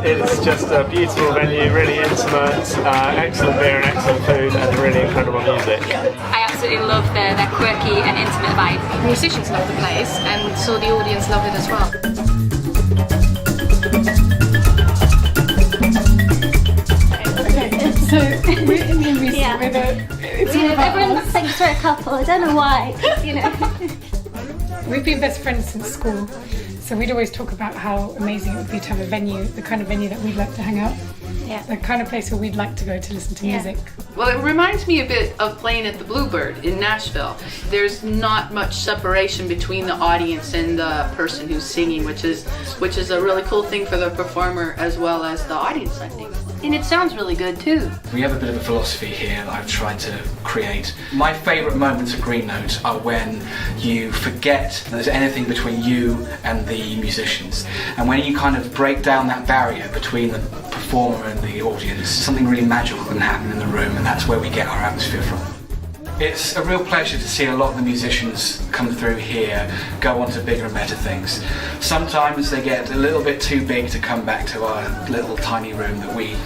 It's just a beautiful venue, really intimate, excellent beer and excellent food, and really incredible music. I absolutely love their quirky and intimate vibe. The musicians love the place, and so the audience love it as well. So we're Indian music. Yeah. Everyone thinks we're a couple. I don't know why. You know. We've been best friends since school, so we'd always talk about how amazing it would be to have a venue, the kind of venue that we'd like to hang out. Yeah. The kind of place where we'd like to go to listen to music. Well, it reminds me a bit of playing at the Bluebird in Nashville. There's not much separation between the audience and the person who's singing, which is a really cool thing for the performer as well as the audience, I think. And it sounds really good too. We have a bit of a philosophy here that I've tried to create. My favourite moments of Green Note are when you forget that there's anything between you and the musicians. And when you kind of break down that barrier between the performer and the audience, something really magical can happen in the room, and that's where we get our atmosphere from. It's a real pleasure to see a lot of the musicians come through here go on to bigger and better things. Sometimes they get a little bit too big to come back to our little tiny room that we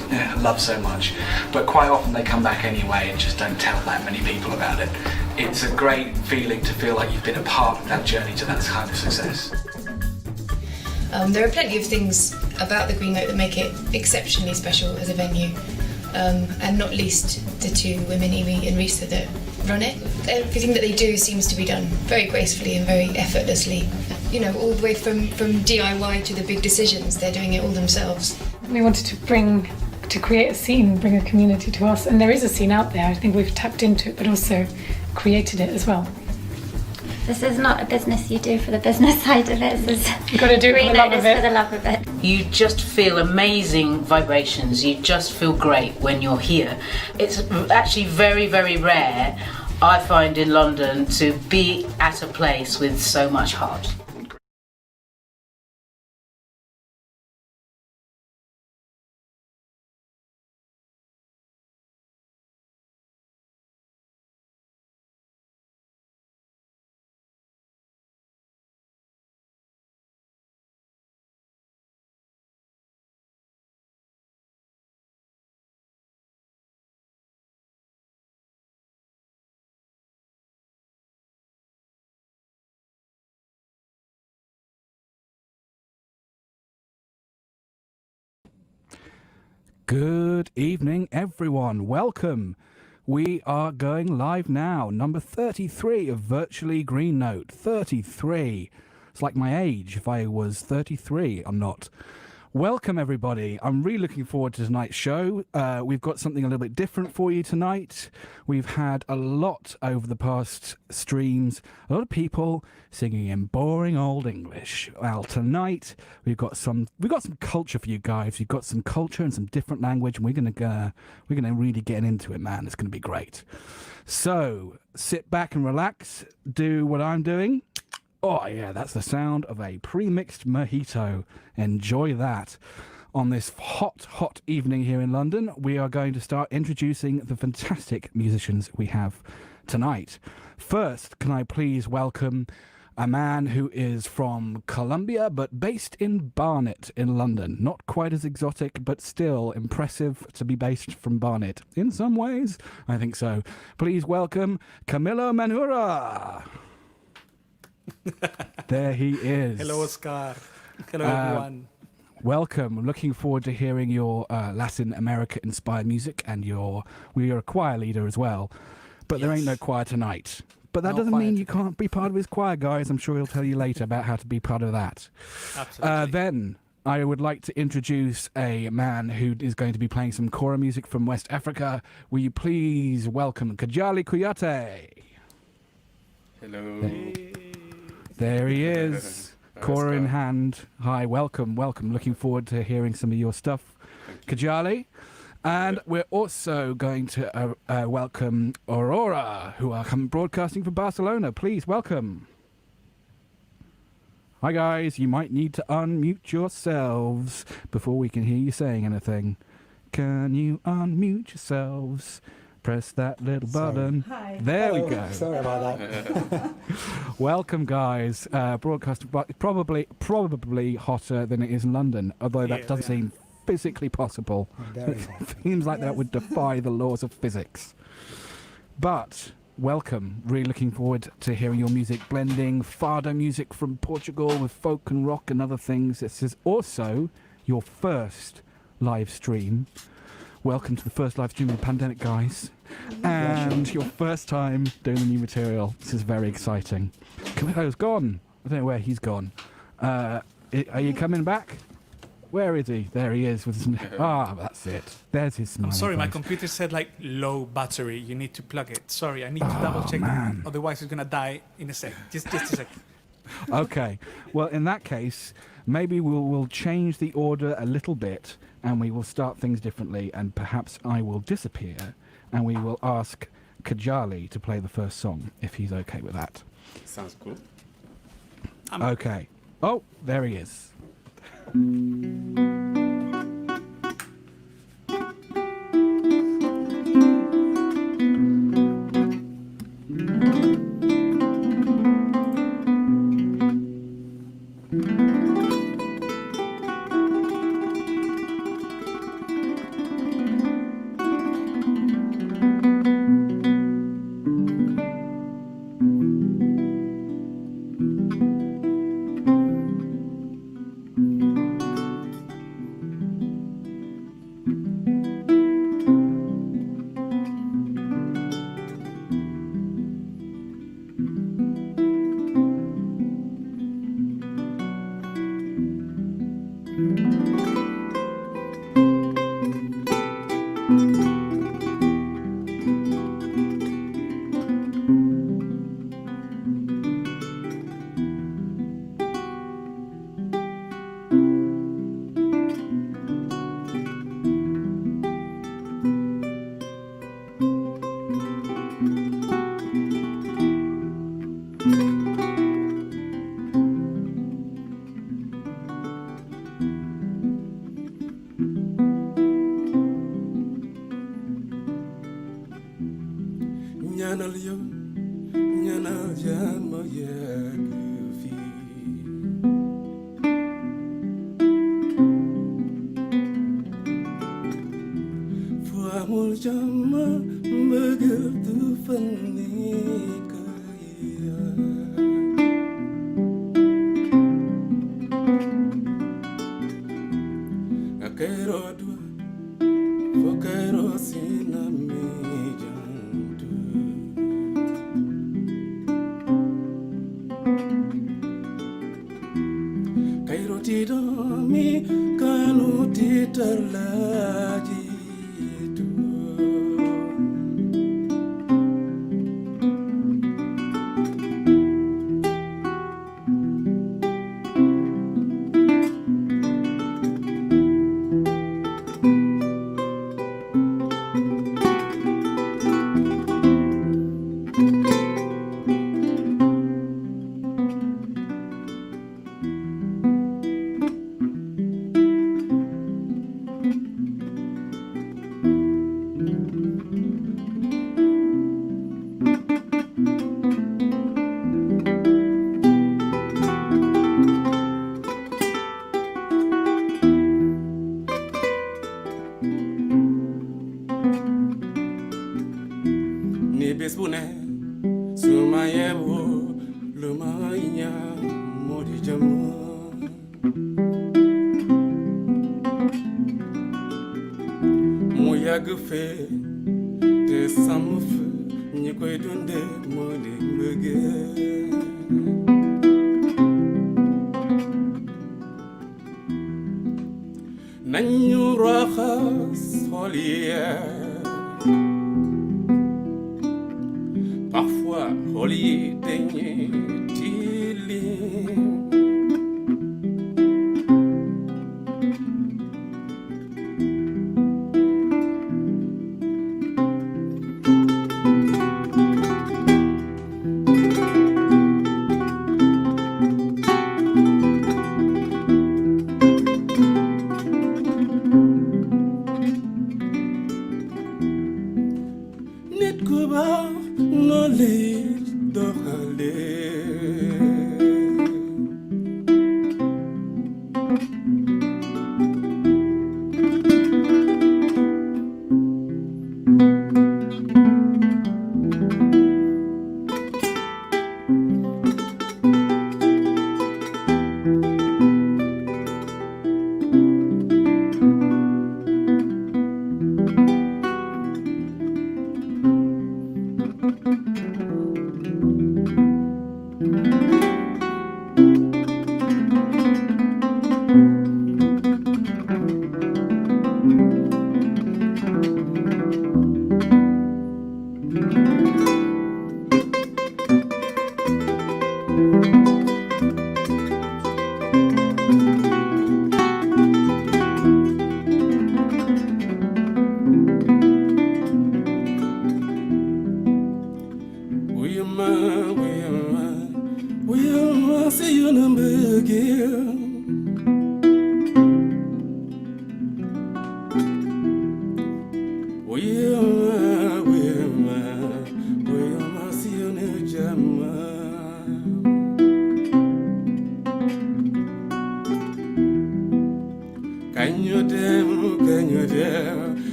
love so much, but quite often they come back anyway and just don't tell that many people about it. It's a great feeling to feel like you've been a part of that journey to that kind of success. There are plenty of things about the Green Note that make it exceptionally special as a venue, and not least the two women, Evie and Risa, that run it. Everything that they do seems to be done very gracefully and very effortlessly. You know, all the way from DIY to the big decisions, they're doing it all themselves. We wanted to create a scene, bring a community to us, and there is a scene out there. I think we've tapped into it, but also created it as well. This is not a business you do for the business side of it. You've got to do it for the love of it. For the love of it. You just feel amazing vibrations. You just feel great when you're here. It's actually very, very rare, I find, in London to be at a place with so much heart. Good evening, everyone. Welcome. We are going live now. Number 33 of Virtually Green Note. 33. It's like my age. If I was 33, I'm not. Welcome, everybody. I'm really looking forward to tonight's show. We've got something a little bit different for you tonight. We've had a lot over the past streams, a lot of people singing in boring old English. Well, tonight we've got some culture for you guys. We've got some culture and some different language, and we're gonna really get into it, man. It's gonna be great. So sit back and relax. Do what I'm doing. Oh, yeah, that's the sound of a pre-mixed mojito. Enjoy that. On this hot evening here in London, we are going to start introducing the fantastic musicians we have tonight. First, can I please welcome a man who is from Colombia, but based in Barnet in London. Not quite as exotic, but still impressive to be based from Barnet. In some ways, I think so. Please welcome Camilo Menjura. There he is. Hello, Oscar. Hello, everyone. Welcome. Looking forward to hearing your Latin America-inspired music, and we are a choir leader as well. But there ain't no choir tonight. But that doesn't mean you can't be part of his choir, guys. I'm sure he'll tell you later about how to be part of that. Absolutely. Then I would like to introduce a man who is going to be playing some kora music from West Africa. Will you please welcome Kadialy Kouyate? Hello. There he is, kora in hand. Hi, welcome. Looking forward to hearing some of your stuff, Kadialy. And we're also going to welcome Aurora, who are broadcasting from Barcelona. Please welcome. Hi, guys. You might need to unmute yourselves before we can hear you saying anything. Can you unmute yourselves? Press that little button. Hi. There Hello. we go. Sorry about that. Welcome, guys. Broadcast probably hotter than it is in London, although that doesn't seem physically possible. Very It seems like that would defy the laws of physics. But welcome. Really looking forward to hearing your music, blending Fado music from Portugal with folk and rock and other things. This is also your first live stream. Welcome to the first live stream of the pandemic, guys. And your first time doing the new material. This is very exciting. Camilo's gone. I don't know where he's gone. Are you coming back? Where is he? There he is with his... that's it. There's his smile. I'm sorry, my computer said like low battery. You need to plug it. Sorry, I need to double check. Man. Otherwise, it's gonna die in a sec. Just a sec. Okay. Well, in that case, maybe we'll change the order a little bit, and we will start things differently, and perhaps I will disappear, and we will ask Kadialy to play the first song, if he's okay with that. Sounds cool. Okay. Oh, there he is.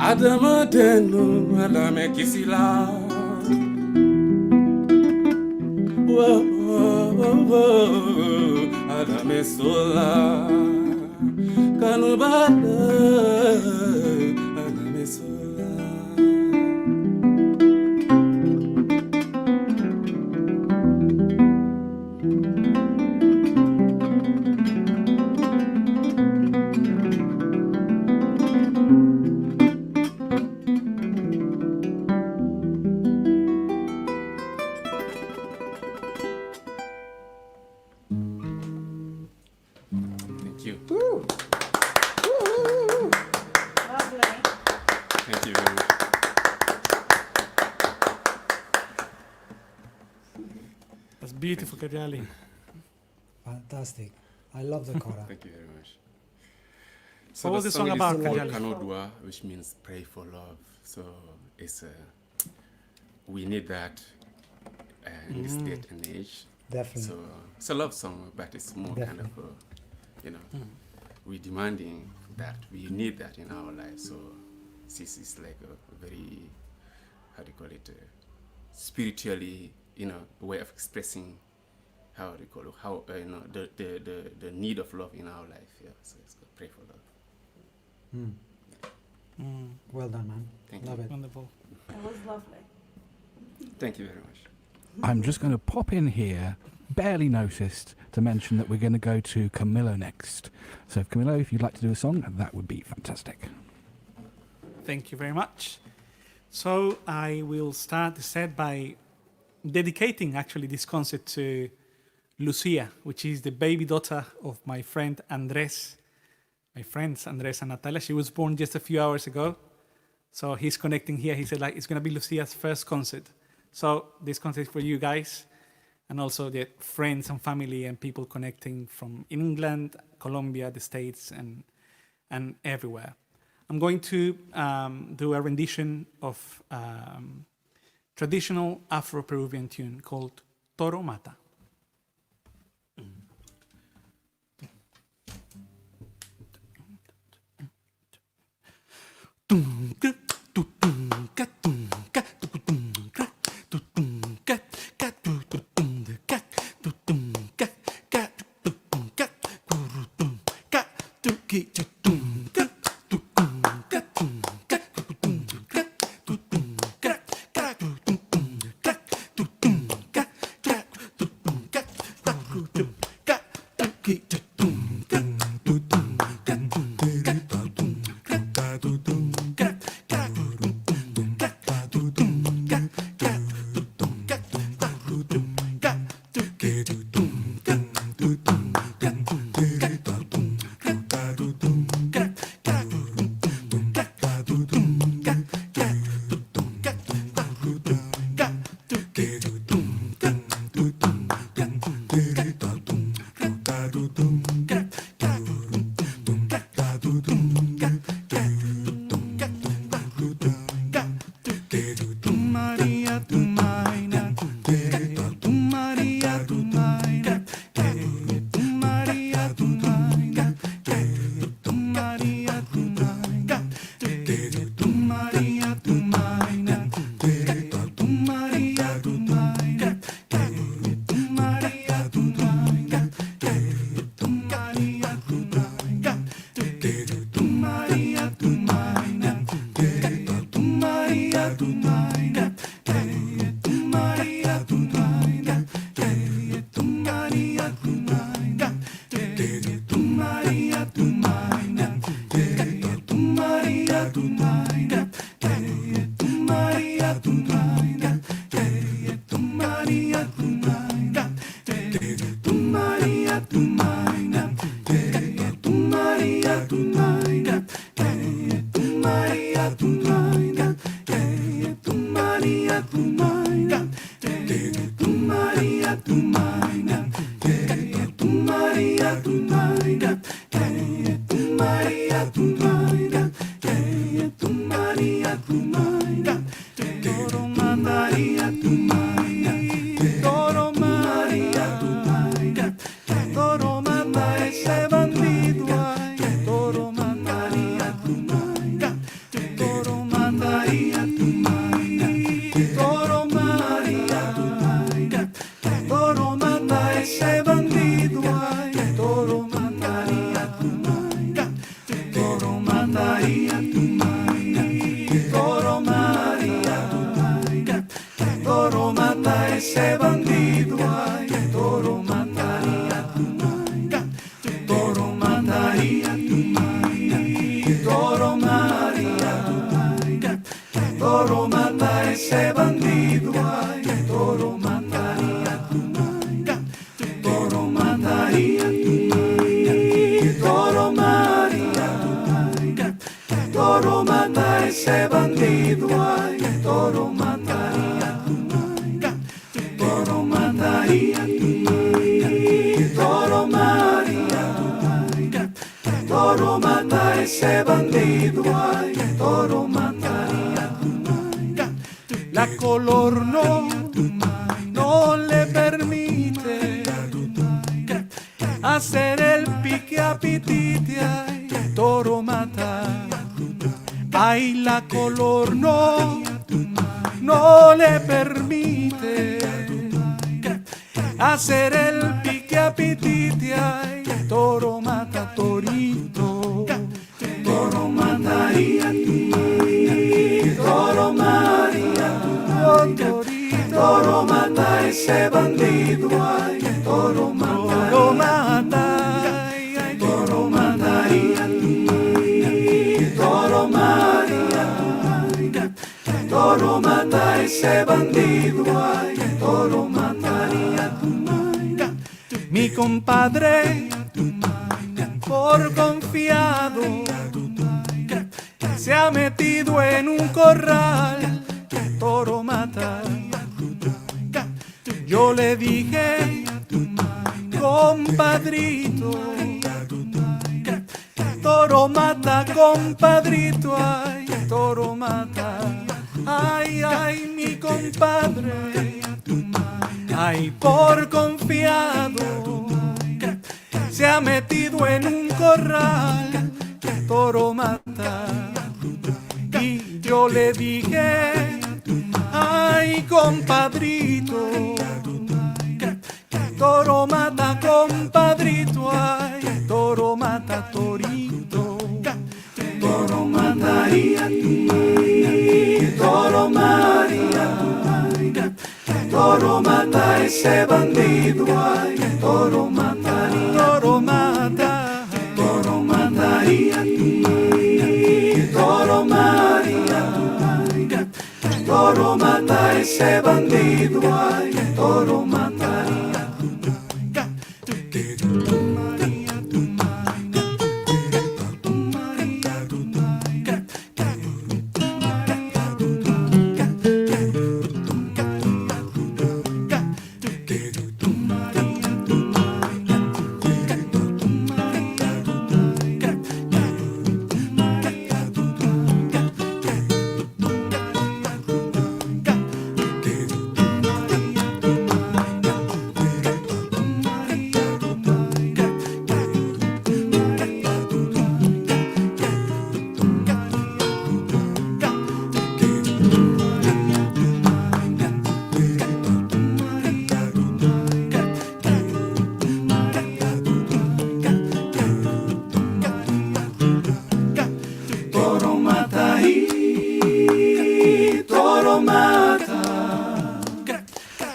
Adama denu madame kisila. Whoa, whoa, whoa, Adame sola. Kanubala, Adame sola. Beautiful, Kadialy. Fantastic. I love the kora. Thank you very much. What was the song about, Kadialy? Kanodwa, which means pray for love. So it's we need that in this day and age. Definitely. So it's a love song, but it's more kind of, we're demanding that. We need that in our life. So this is like a very, how do you call it, spiritually, a way of expressing how do you call it, how the need of love in our life. Yeah, so it's called Pray for Love. Well done, man. Thank Love you. it. Wonderful. That was lovely. Thank you very much. I'm just going to pop in here, barely noticed, to mention that we're going to go to Camilo next. So, Camilo, if you'd like to do a song, that would be fantastic. Thank you very much. So I will start the set by dedicating actually this concert to Lucia, which is the baby daughter of my friend Andres, my friends Andres and Natalia. She was born just a few hours ago. So he's connecting here. He said, it's going to be Lucia's first concert. So this concert is for you guys, and also the friends and family and people connecting from England, Colombia, the States, and everywhere. I'm going to do a rendition of traditional Afro-Peruvian tune called Toro Mata. La color no le permite hacer el pique apetite, ay, toro mata. Ay, la color no le permite hacer el pique apetite, ay, toro mata, torito. Toro mataría, toro María, toro mata ese bandido, ay, toro mata, toro mataría, toro María, toro mata ese bandido, ay, toro mataría. Mi compadre, por confiado, se ha metido en un corral, toro mata. Yo le dije, compadrito, toro mata, compadrito, ay, toro mata. Ay, ay, mi compadre, ay, por confiado, se ha metido en un corral, toro mata. Y yo le dije, ay, compadrito, toro mata, compadrito, ay, toro mata, torito. Toro mataría, toro María, toro mata ese bandido, ay, toro mataría, toro mata, toro mataría, toro María, toro mata ese bandido, ay, toro mataría.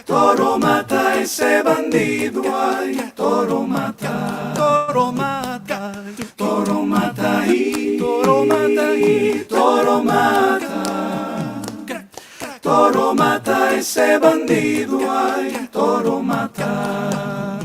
Toro mata ese bandido, ay, toro mata, toro mata, toro mata y toro mata y toro mata, toro mata ese bandido, ay, toro mata.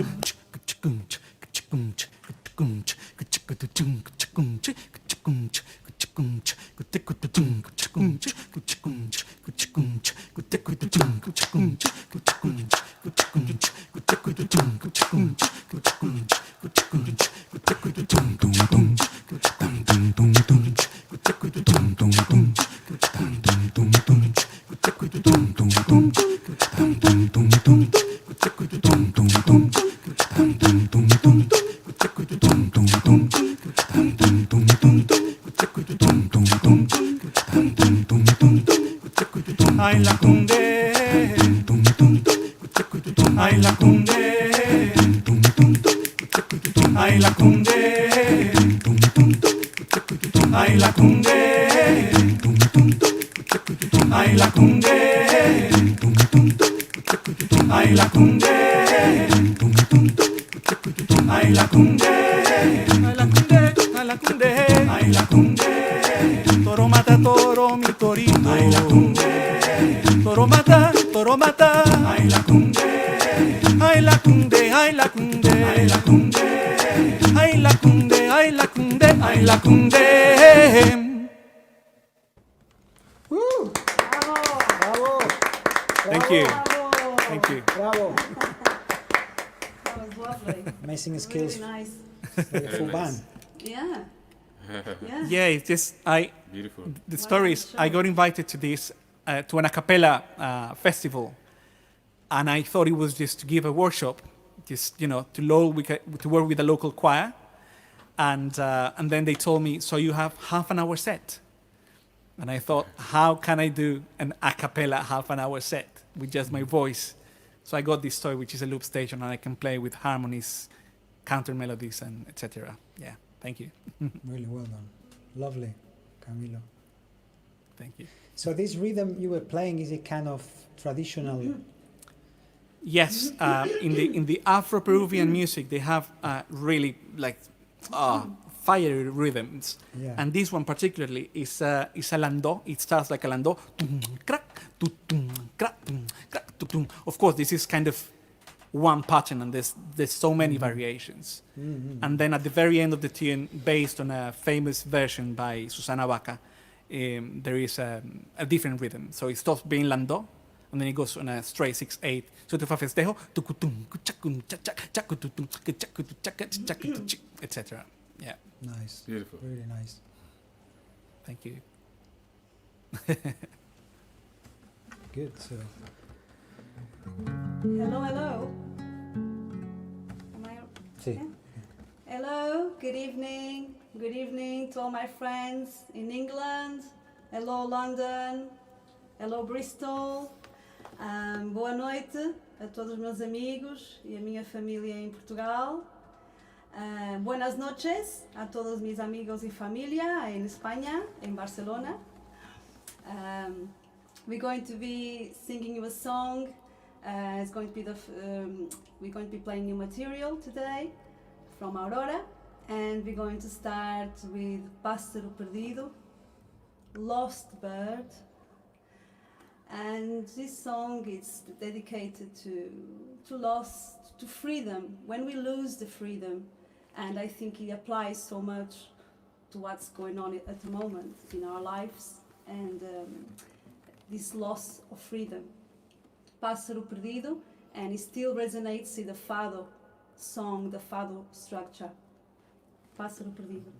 Ay la cunde, ay la cunde, ay la cunde, ay la cunde, ay la cunde, ay la cunde, ay la cunde, ay la cunde, ay la cunde, toro mata toro mi torito, ay la cunde. Toro mata, ay la cunde, ay la cunde, ay la cunde, ay la cunde, ay la cunde, ay la cunde, ay la cunde. Bravo. Thank you. Thank you. Bravo. That was lovely. Amazing skills. Really nice. For the full band. Yeah. Yeah. Yeah, it's just Beautiful. The story is I got invited to this to an a cappella festival, and I thought it was just to give a workshop, just to work with a local choir, and then they told me, so you have half an hour set, and I thought, how can I do an a cappella half an hour set with just my voice? So I got this toy, which is a loop station, and I can play with harmonies, counter melodies, and etc. Yeah, thank you. Really well done. Lovely, Camilo. Thank you. So this rhythm you were playing, is it kind of traditional? Yes, in the Afro-Peruvian music, they have really fiery rhythms, Yeah. and this one particularly is a landó. It starts like a landó. Of course, this is kind of one pattern, and there's so many variations. And then at the very end of the tune, based on a famous version by Susana Vaca, there is a different rhythm. So it stops being landó, and then it goes on a straight 6/8. So te fa festejo, etc. Yeah. Nice. Beautiful. Really nice. Thank you. Good. So. Hello, hello. Am I? Sí. Yeah? Hello, good evening. Good evening to all my friends in England. Hello, London. Hello, Bristol. Boa noite a todos os meus amigos e a minha família em Portugal. Buenas noches a todos mis amigos y familia en España, en Barcelona. We're going to be singing you a song. It's going to be we're going to be playing new material today from Aurora, and we're going to start with Pássaro Perdido, Lost Bird. And this song is dedicated to loss, to freedom, when we lose the freedom. And I think it applies so much to what's going on at the moment in our lives, and this loss of freedom. Pássaro Perdido, and it still resonates in the Fado song, the Fado structure. Pássaro Perdido.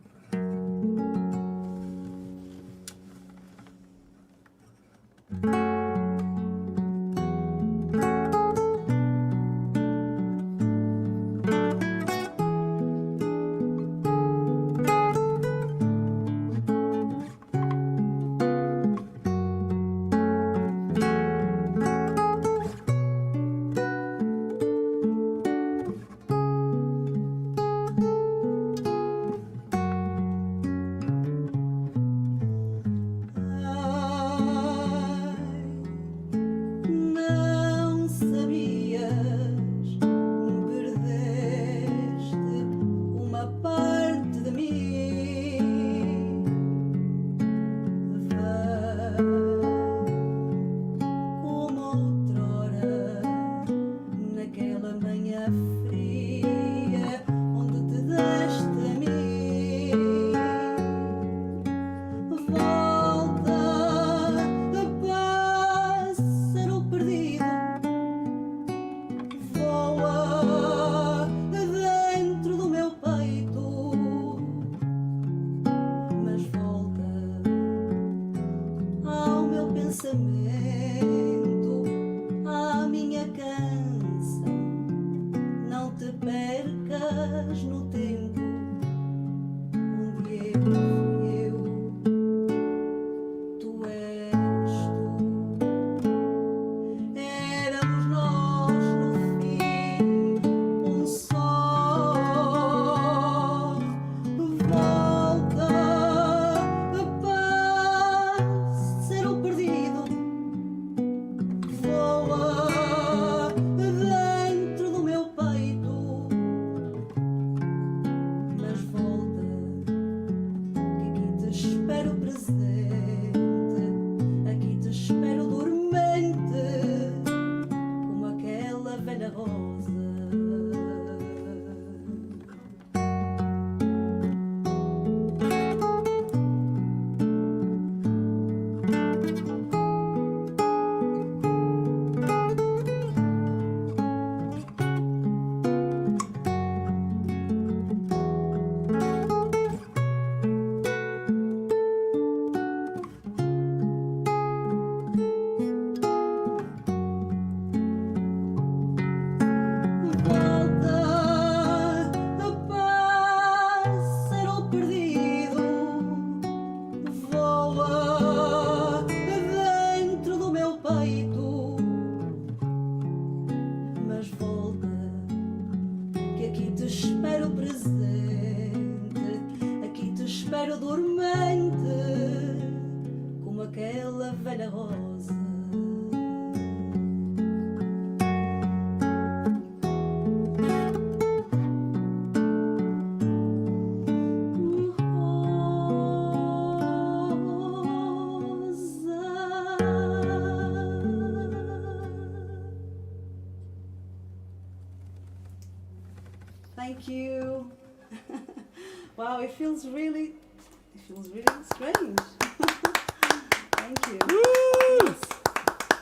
espero dormente, como aquela velha rosa. Thank you. Wow, it feels really strange. Thank you. It's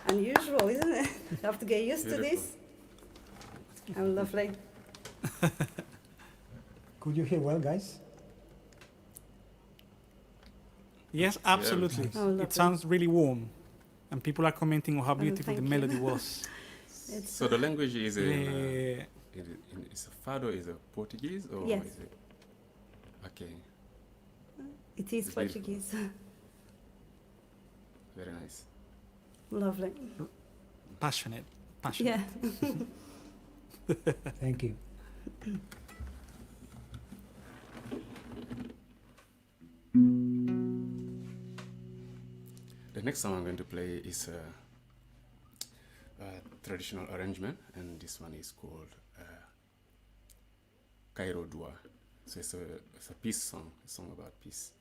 unusual, isn't it? You have to get used to this. I'm lovely. Could you hear well, guys? Yes, absolutely. Oh, lovely. It sounds really warm, and people are commenting on how beautiful the thank melody you. was. So the language is is a Fado is a Portuguese or Yes. is it? Okay, It is It's Portuguese. very nice. Lovely. Passionate. Yeah. Thank you. The next song I'm going to play is a traditional arrangement, and this one is called Cairo Dua. So it's a peace song, a song about peace.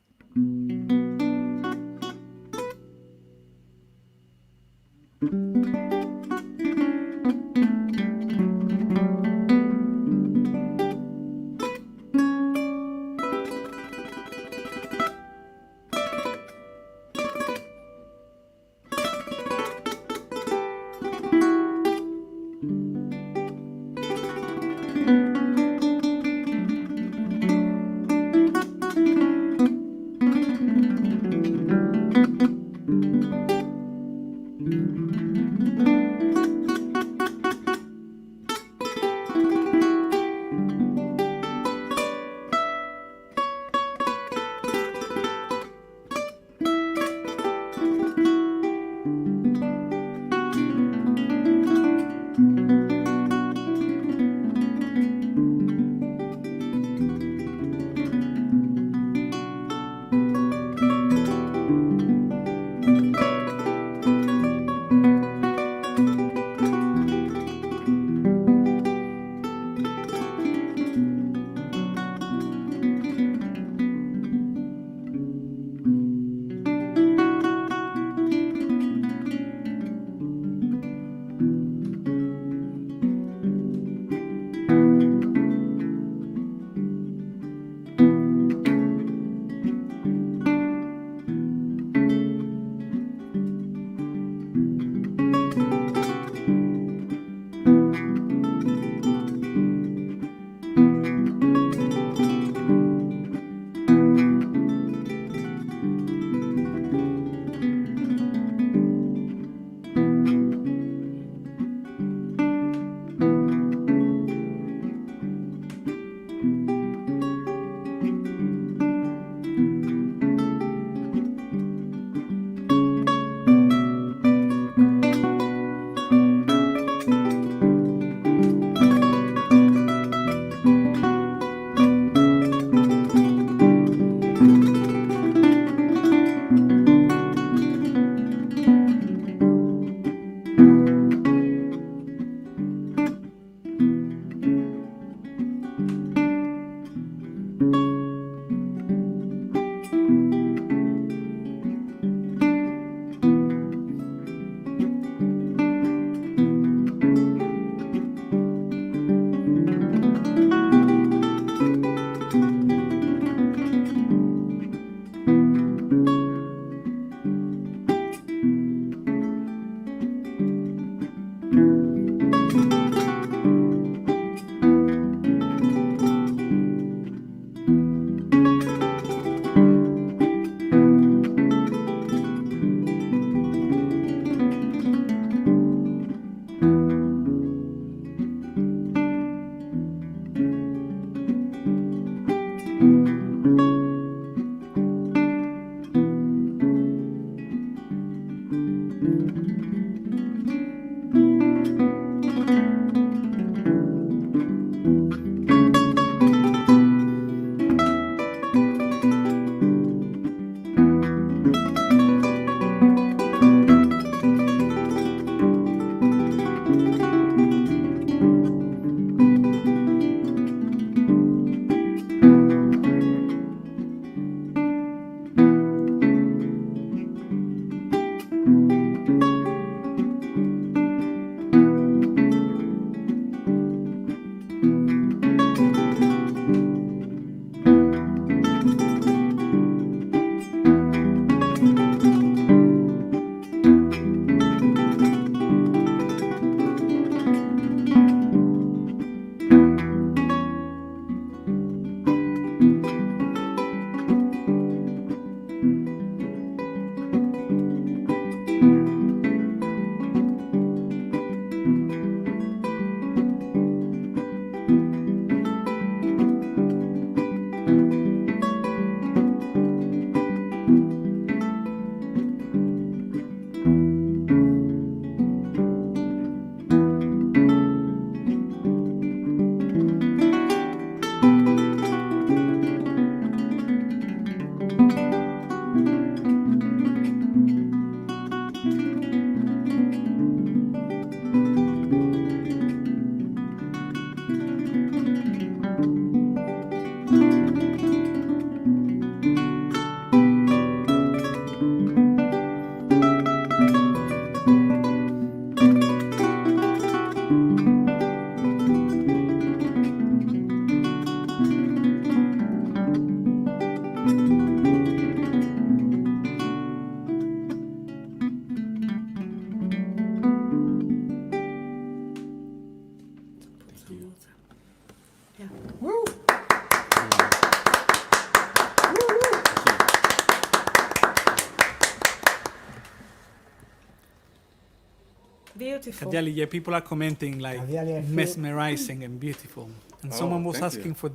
Beautiful. Kadialy, yeah, people are commenting like Kadialy, I feel- mesmerizing and beautiful. And someone was thank asking you. for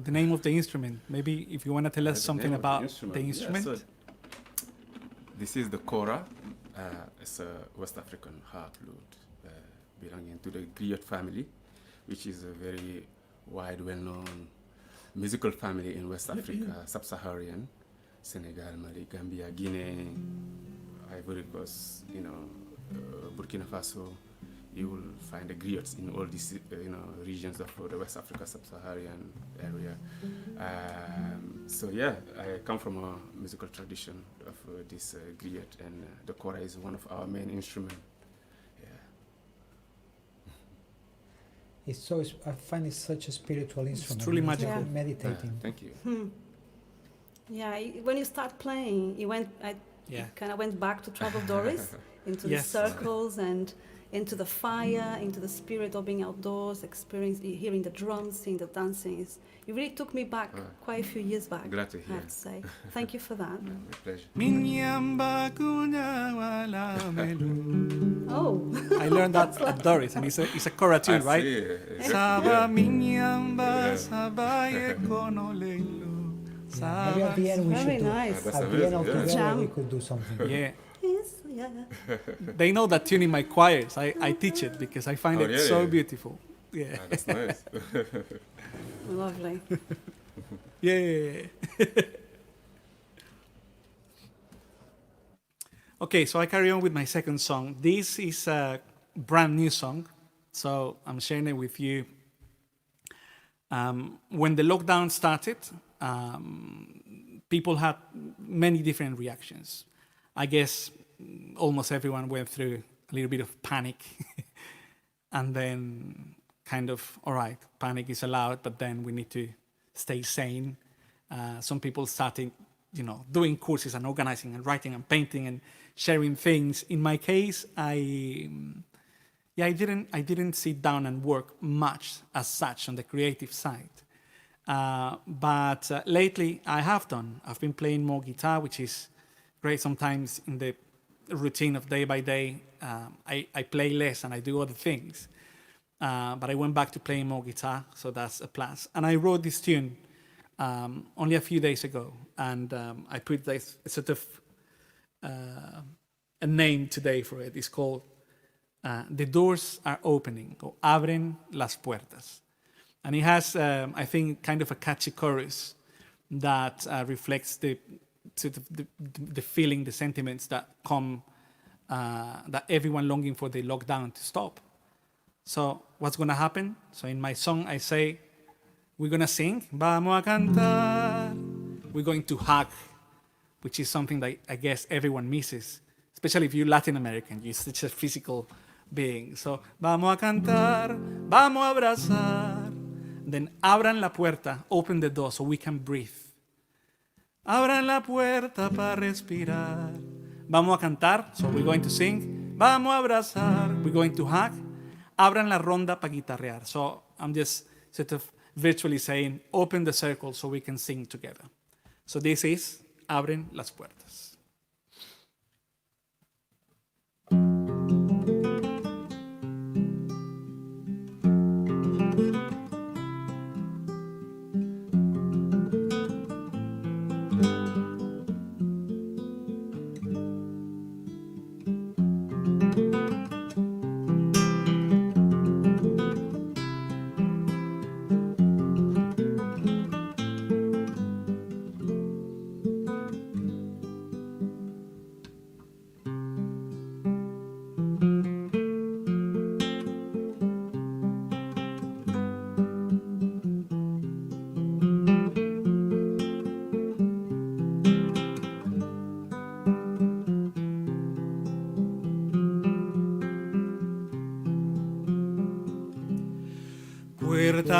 the name of the instrument. Maybe if you want to tell us The something name of about the Yeah, instrument. so this is the kora. It's a West African harp lute belonging to the Griot family, which is a very wide, well-known musical family in West Africa, Sub-Saharan, Senegal, Mali, Gambia, Guinea, Ivory Coast, Burkina Faso. You will find the griots in all these regions of the West Africa Sub-Saharan area. So yeah, I come from a musical tradition of this griot, and the kora is one of our main instruments. It's so. I find it such a spiritual instrument. truly It's magical. like meditating. Thank you. Yeah, when you start playing, Yeah. kind of went back to Troubadours, into the Yes. circles and into the fire, into the spirit of being outdoors, hearing the drums, seeing the dancing. It really took me back quite a few years back. Glad to I hear. have to say. Thank you for that. My pleasure. Oh. I learned that at Doris, and it's a kora tune, right? Maybe at the end we Very should do. nice. At the end of Yeah. the Jam. we could do something. Yeah. Yes, yeah. They know that tune in my choirs. I teach it because I find Oh, it yeah, so yeah. beautiful. Yeah. That's nice. Lovely. Yeah. Okay, so I carry on with my second song. This is a brand new song, so I'm sharing it with you. When the lockdown started, people had many different reactions. I guess almost everyone went through a little bit of panic and then kind of, all right, panic is allowed, but then we need to stay sane. Some people started, doing courses and organizing and writing and painting and sharing things. In my case, I didn't sit down and work much as such on the creative side. But lately I have done. I've been playing more guitar, which is great. Sometimes in the routine of day by day, I play less and I do other things. But I went back to playing more guitar, so that's a plus. And I wrote this tune only a few days ago, and I put this sort of a name today for it. It's called The Doors Are Opening, or Abren las Puertas. And it has, I think, kind of a catchy chorus that reflects the sort of the feeling, the sentiments that come, that everyone longing for the lockdown to stop. So what's going to happen? So in my song, I say, we're going to sing, vamos a cantar. We're going to hug, which is something that I guess everyone misses, especially if you're Latin American, you're such a physical being. So, vamos a cantar, vamos a abrazar. Then, abran la puerta, open the door so we can breathe. Abran la puerta para respirar. Vamos a cantar, so we're going to sing. Vamos a abrazar, we're going to hug. Abran la ronda para guitarrear. So, I'm just sort of virtually saying, open the circle so we can sing together. So, this is Abren las Puertas.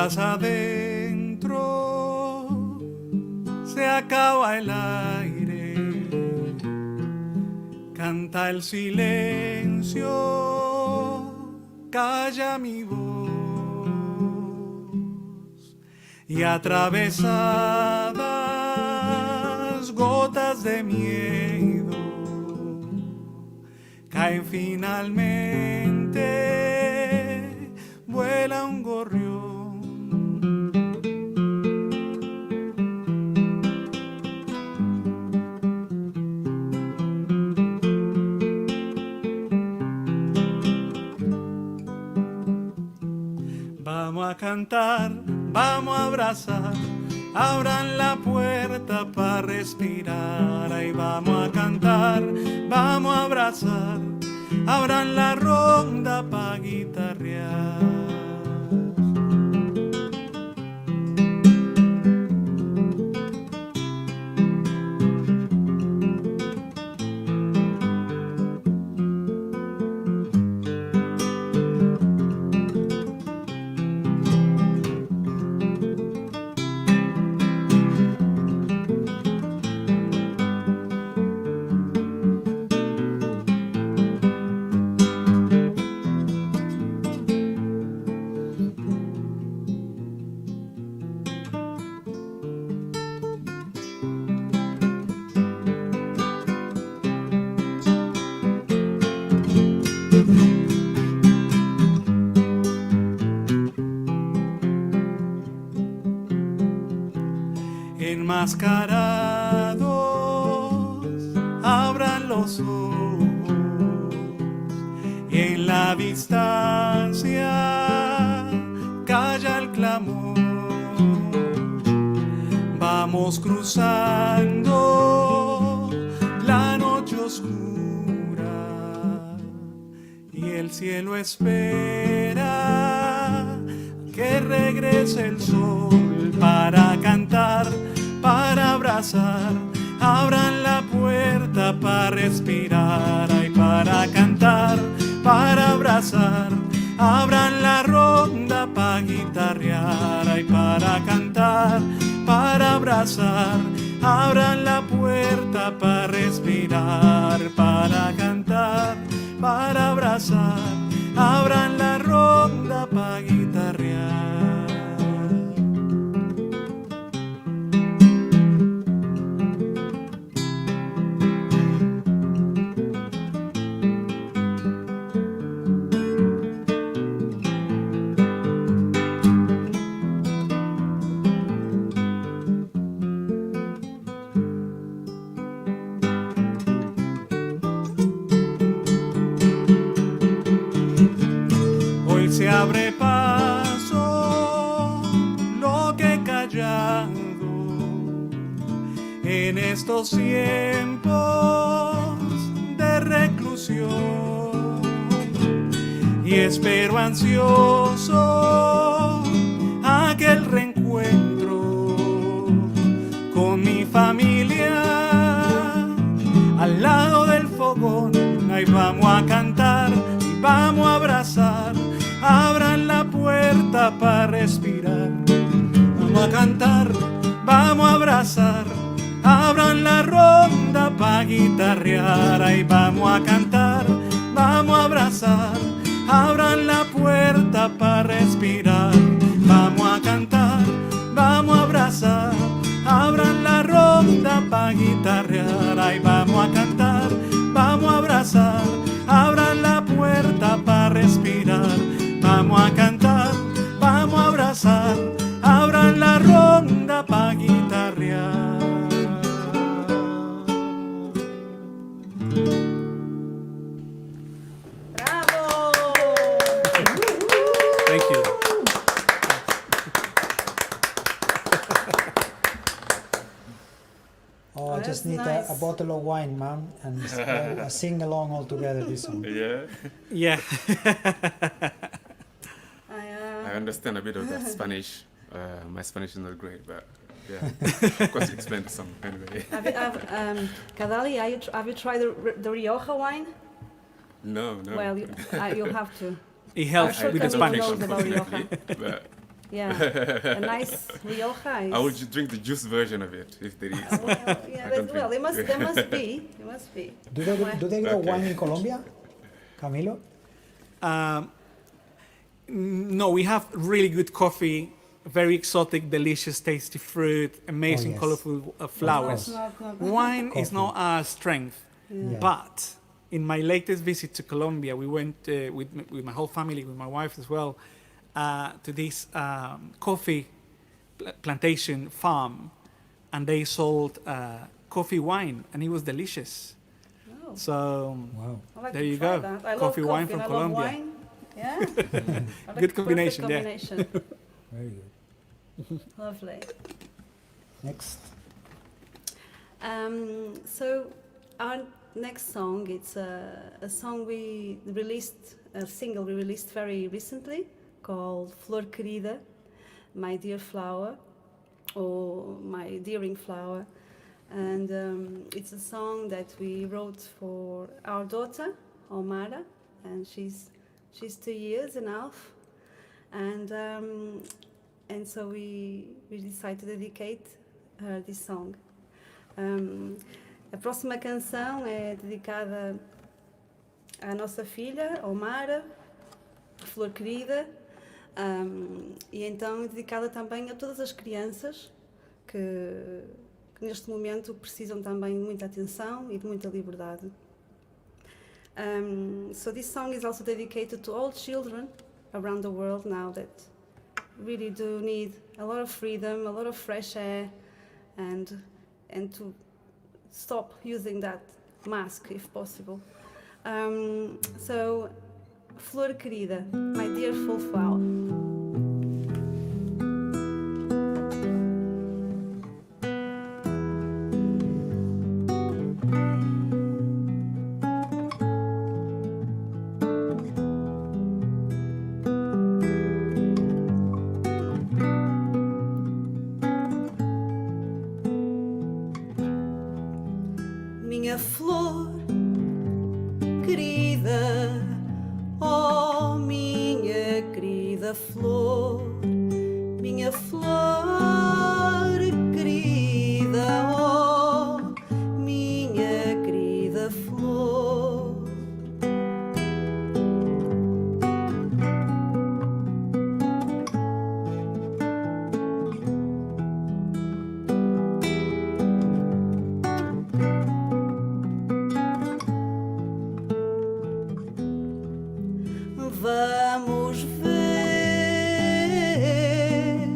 Aguas adentro se acaba el aire, canta el silencio, calla mi voz, y atravesadas gotas de miedo caen finalmente, vuela un gorrión. Vamos a cantar, vamos a abrazar, abran la puerta para respirar. Ahí vamos a cantar, vamos a abrazar, abran la ronda para guitarrear. Enmascarados, abran los ojos y en la distancia calla el clamor. Vamos cruzando la noche oscura y el cielo espera que regrese el sol para cantar, para abrazar, abran la puerta para respirar, ay, para cantar, para abrazar, abran la ronda para guitarrear, ay, para cantar, para abrazar, abran la puerta para respirar, para cantar, para abrazar, abran la ronda para guitarrear. Se abre paso lo que he callado en estos tiempos de reclusión, y espero ansioso aquel reencuentro con mi familia al lado del fogón. Ahí vamos a cantar y vamos a abrazar, abran la puerta para respirar. Vamos a cantar, vamos a abrazar, abran la ronda para guitarrear. Ahí vamos a cantar, vamos a abrazar, abran la puerta para respirar. Vamos a cantar, vamos a abrazar, abran la ronda para guitarrear. Ahí vamos a cantar, vamos a abrazar, abran la puerta para respirar. Vamos a cantar, vamos a abrazar, abran la ronda para guitarrear. ¡Bravo! Thank you. Oh, I just need nice. a bottle of wine, man, and sing along all together this song. Yeah. Yeah. I understand a bit of that Spanish. My Spanish is not great, but yeah, of course, explain the song anyway. Kadialy, have you tried the Rioja wine? No. Well, you'll have to. It helps I with the don't Spanish. think so, About Rioja. unfortunately, but Yeah, a nice Rioja. I would drink the juice version of it if there is. There must be. There must be. Do they grow wine in Colombia, Camilo? No, we have really good coffee, very exotic, delicious, tasty fruit, amazing, colorful flowers. Wine is not our strength, but in my latest visit to Colombia, we went with my whole family, with my wife as well, to this coffee plantation farm, and they sold coffee wine, and it was delicious. Oh. So like there you go, coffee wine from Colombia. Wine. Yeah, good combination. Combination. Very good. Lovely. Next. So our next song, it's a song we released, a single we released very recently called Flor Querida, My Dear Flower, or My Dearing Flower. And it's a song that we wrote for our daughter, Aurora, and she's 2 years and a half. And so we decided to dedicate her this song. A próxima canção é dedicada à nossa filha, Aurora, Flor Querida, e então é dedicada também a todas as crianças que neste momento precisam também de muita atenção e de muita liberdade. So this song is also dedicated to all children around the world now that really do need a lot of freedom, a lot of fresh air, and to stop using that mask if possible. So, Flor Querida, My Dear Full Flower. Minha flor querida, oh minha querida flor, minha flor querida, oh minha querida flor. Vamos ver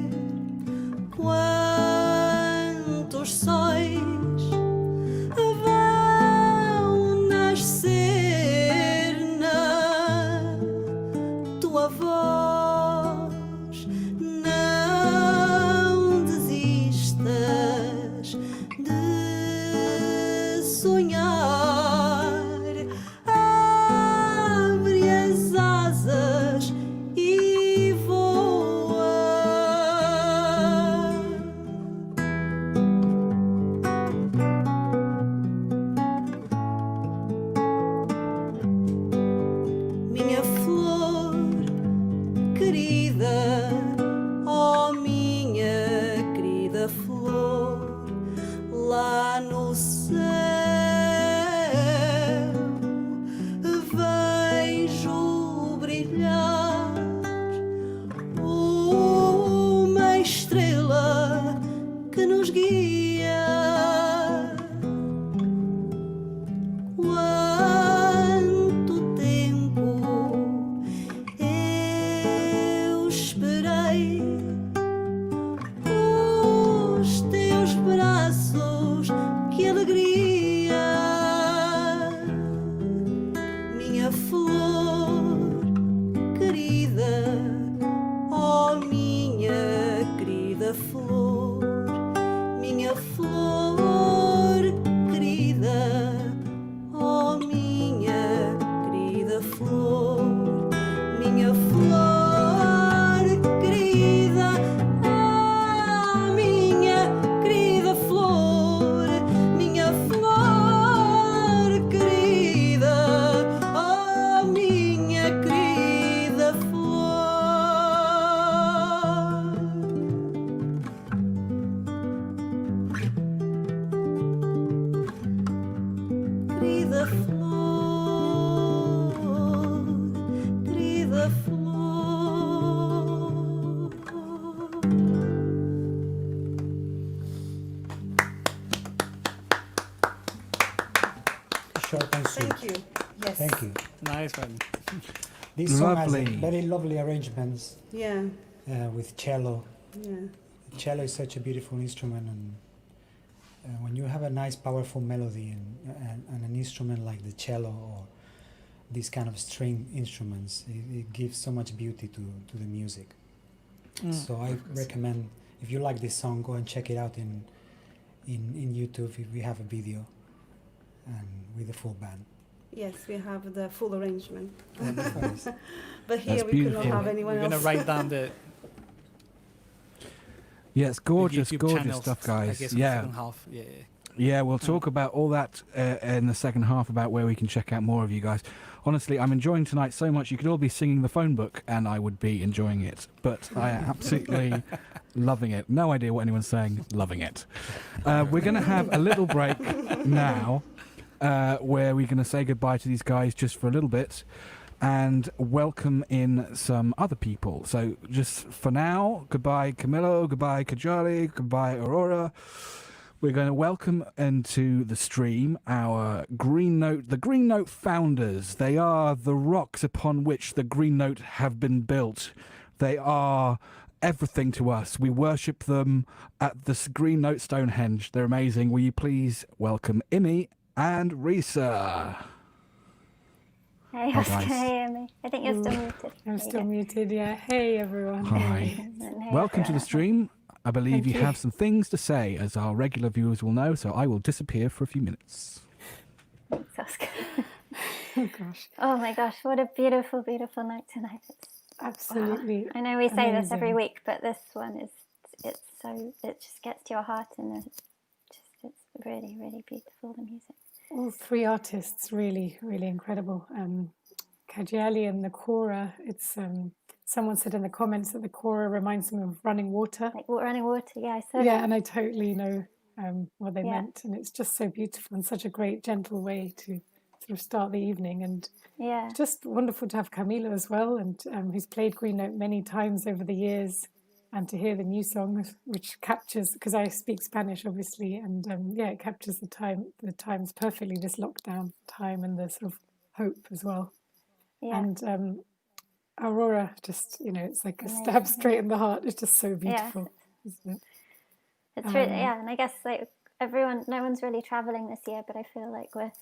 quantos sóis vão nascer na tua voz. Não desistas de sonhar. E voa. Minha flor querida, oh minha querida flor, lá no céu vejo brilhar uma estrela que nos guia. Quanto tempo eu esperei os teus braços, que alegria. Querida flor, querida flor. Short and sweet. Thank you. Yes. Thank you. Nice one. This song has Lovely. very lovely arrangements Yeah. with cello. Yeah. Cello is such a beautiful instrument, and when you have a nice, powerful melody and an instrument like the cello or these kind of string instruments, it gives so much beauty to the music. So I recommend, if you like this song, go and check it out in YouTube. If we have a video and with the full band. Yes, we have the full arrangement. Nice. But here That's we beautiful. could not have anyone We're else. going to write down the Yeah, it's gorgeous, YouTube gorgeous channels, stuff, I guys. guess, in the Yeah. second half. Yeah. Yeah, we'll talk about all that in the second half, about where we can check out more of you guys. Honestly, I'm enjoying tonight so much. You could all be singing the phone book and I would be enjoying it. But I am absolutely loving it. No idea what anyone's saying. Loving it. We're going to have a little break now where we're going to say goodbye to these guys just for a little bit and welcome in some other people. So just for now, goodbye Camilo, goodbye Kadialy, goodbye Aurora. We're going to welcome into the stream our Green Note, the Green Note founders. They are the rocks upon which the Green Note have been built. They are everything to us. We worship them at the Green Note Stonehenge. They're amazing. Will you please welcome Imi and Risa? Hey, Hi, can you guys. hear me? I think you're still muted. I'm still muted, yeah. Hey, everyone. Hi. Welcome to the stream. I believe Thank you you. have some things to say, as our regular viewers will know, so I will disappear for a few minutes. Thanks, Oscar. Oh, gosh. Oh my gosh, what a beautiful, beautiful night tonight. Absolutely. Wow. I know we say this every amazing. week, but this one is, it's so, it just gets to your heart, and it's really, really beautiful, the music. All three artists, really, really incredible. Kadialy and the kora, it's... someone said in the comments that the kora reminds them of running water. Like running water, yeah, I saw Yeah, that. and I totally know what they Yeah. meant. And it's just so beautiful and such a great, gentle way to sort of start the evening. And Yeah. just wonderful to have Camilo as well, and who's played Green Note many times over the years. And to hear the new song, which captures, because I speak Spanish, obviously, and yeah, it captures the times perfectly, this lockdown time and the sort of hope as well. Yeah. And Aurora, just, you know, it's like a Amazing. stab straight in the heart. It's just so beautiful, isn't it? It's really, yeah, and I guess like no one's really traveling this year, but I feel like we're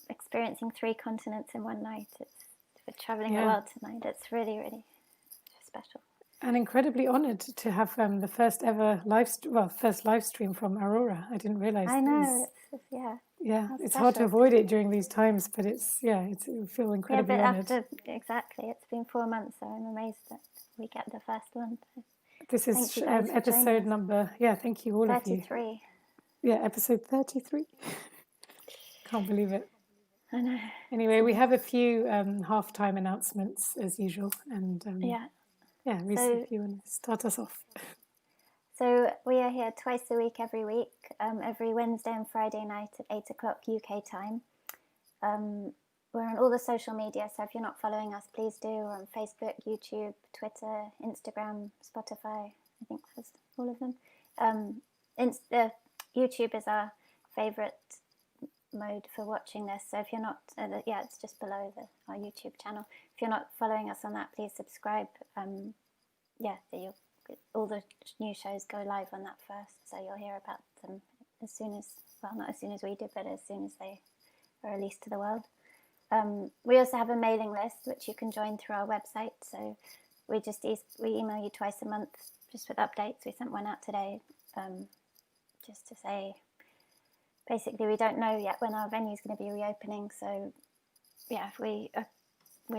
experiencing 3 continents in one night. We're traveling the Yeah. world tonight. It's really, really special. And incredibly honoured to have the first ever first live stream from Aurora. I didn't realise. I know, yeah. Yeah, How it's hard to special. avoid it during these times, but I feel Yeah, incredibly but honoured. exactly, it's been 4 months, so I'm amazed that we get the first one. So This is thank you guys for joining episode us. number, thank you all of you. 33. Yeah, episode 33. Can't believe it. I know. Anyway, we have a few halftime announcements as usual, and Yeah. Risa, So- if you want to start us off. So we are here twice a week, every week, every Wednesday and Friday night at 8 o'clock UK time. We're on all the social media, so if you're not following us, please do. We're on Facebook, YouTube, Twitter, Instagram, Spotify. I think that's all of them. YouTube is our favourite mode for watching this. So if you're not, it's just below our YouTube channel. If you're not following us on that, please subscribe. All the new shows go live on that first, so you'll hear about them as soon as, well, not as soon as we do, but as soon as they are released to the world. We also have a mailing list which you can join through our website. So we email you twice a month just with updates. We sent one out today, just to say, basically we don't know yet when our venue is going to be reopening. So yeah, we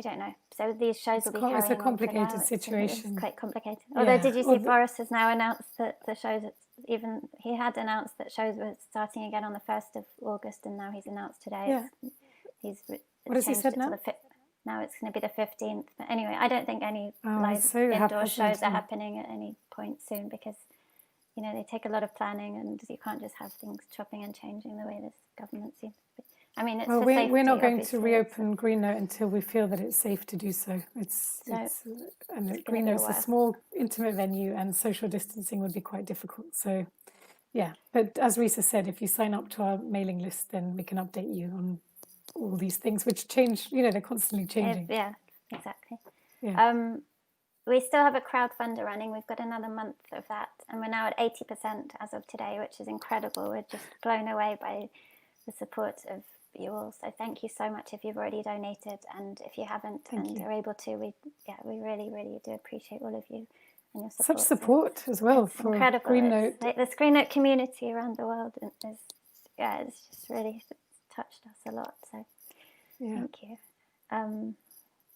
don't know. So these shows will be carrying on. It's a complicated for now. situation. It's quite complicated. Although, did you see Well, Boris has now announced that the shows, he had announced that shows were starting again on the 1st of August, and now he's announced today. Yeah. What has he changed said it to now? Now it's going to be the 15th. But anyway, I don't think any live so indoor haphazard, shows are yeah. happening at any point soon, because, they take a lot of planning, and you can't just have things chopping and changing the way this government seems to be. I mean, it's Well, for we're safety, not going obviously. to reopen Green Note until we feel that it's safe to do so. And Green Note's a small, intimate venue, and social distancing would be quite difficult. So, yeah. But as Risa said, if you sign up to our mailing list, then we can update you on all these things, which change. They're constantly changing. Yeah, exactly. Yeah. We still have a crowdfunder running. We've got another month of that, and we're now at 80% as of today, which is incredible. We're just blown away by the support of you all. So thank you so much if you've already donated, and if you haven't are able to, we really, really do appreciate all of you and your support. Such support as well for incredible. Green Note. The Green Note community around the world is, it's just really touched us a lot. So thank you.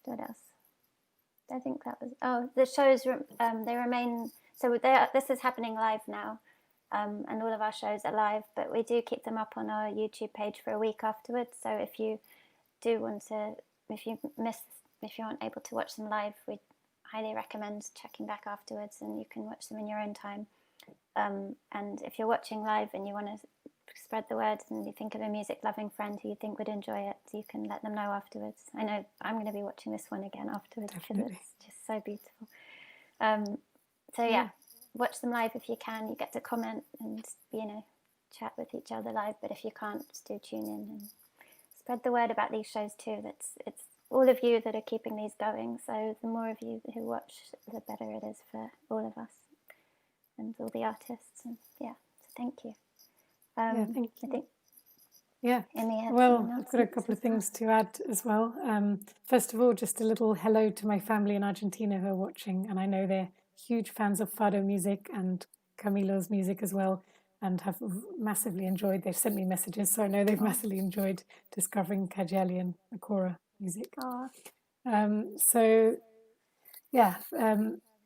What else? I think that was, the shows, they remain, so this is happening live now, and all of our shows are live, but we do keep them up on our YouTube page for a week afterwards. So if you do want to, if you aren't able to watch them live, we highly recommend checking back afterwards, and you can watch them in your own time. And if you're watching live and you want to spread the word and you think of a music-loving friend who you think would enjoy it, you can let them know afterwards. I know I'm going to be watching this one again afterwards because it's just so beautiful. Watch them live if you can. You get to comment and chat with each other live, but if you can't, just do tune in and spread the word about these shows too. It's all of you that are keeping these going, so the more of you who watch, the better it is for all of us and all the artists. And so thank you. Thank you. Emmy, well, I've got a couple of things to add as well. First of all, just a little hello to my family in Argentina who are watching, and I know they're huge fans of Fado music and Camilo's music as well, and have massively enjoyed. They've sent me messages, so I know they've massively enjoyed discovering Kadialy and Aurora music.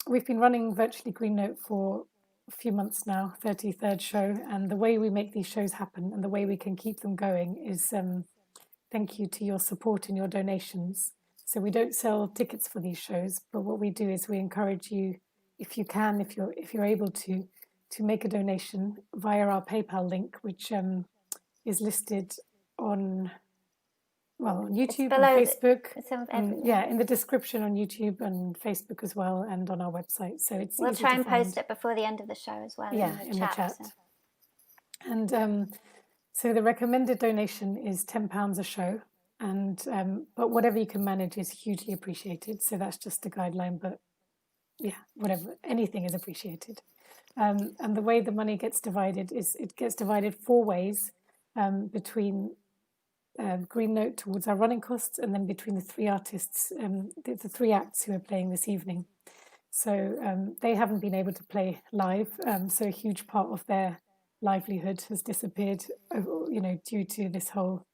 We've been running Virtually Green Note for a few months now, 33rd show, and the way we make these shows happen and the way we can keep them going is thank you to your support and your donations. So we don't sell tickets for these shows, but what we do is we encourage you, if you can, if you're able to make a donation via our PayPal link, which is listed on YouTube and Facebook. In the description on YouTube and Facebook as well, and on our website. So we'll try and post it before the end of the show as well. In the chat. So. And so the recommended donation is £10 a show, and but whatever you can manage is hugely appreciated. So that's just a guideline, but whatever, anything is appreciated. And the way the money gets divided is it gets divided 4 ways between Green Note towards our running costs, and then between the 3 artists, the 3 acts who are playing this evening. So they haven't been able to play live, so a huge part of their livelihood has disappeared, due to this whole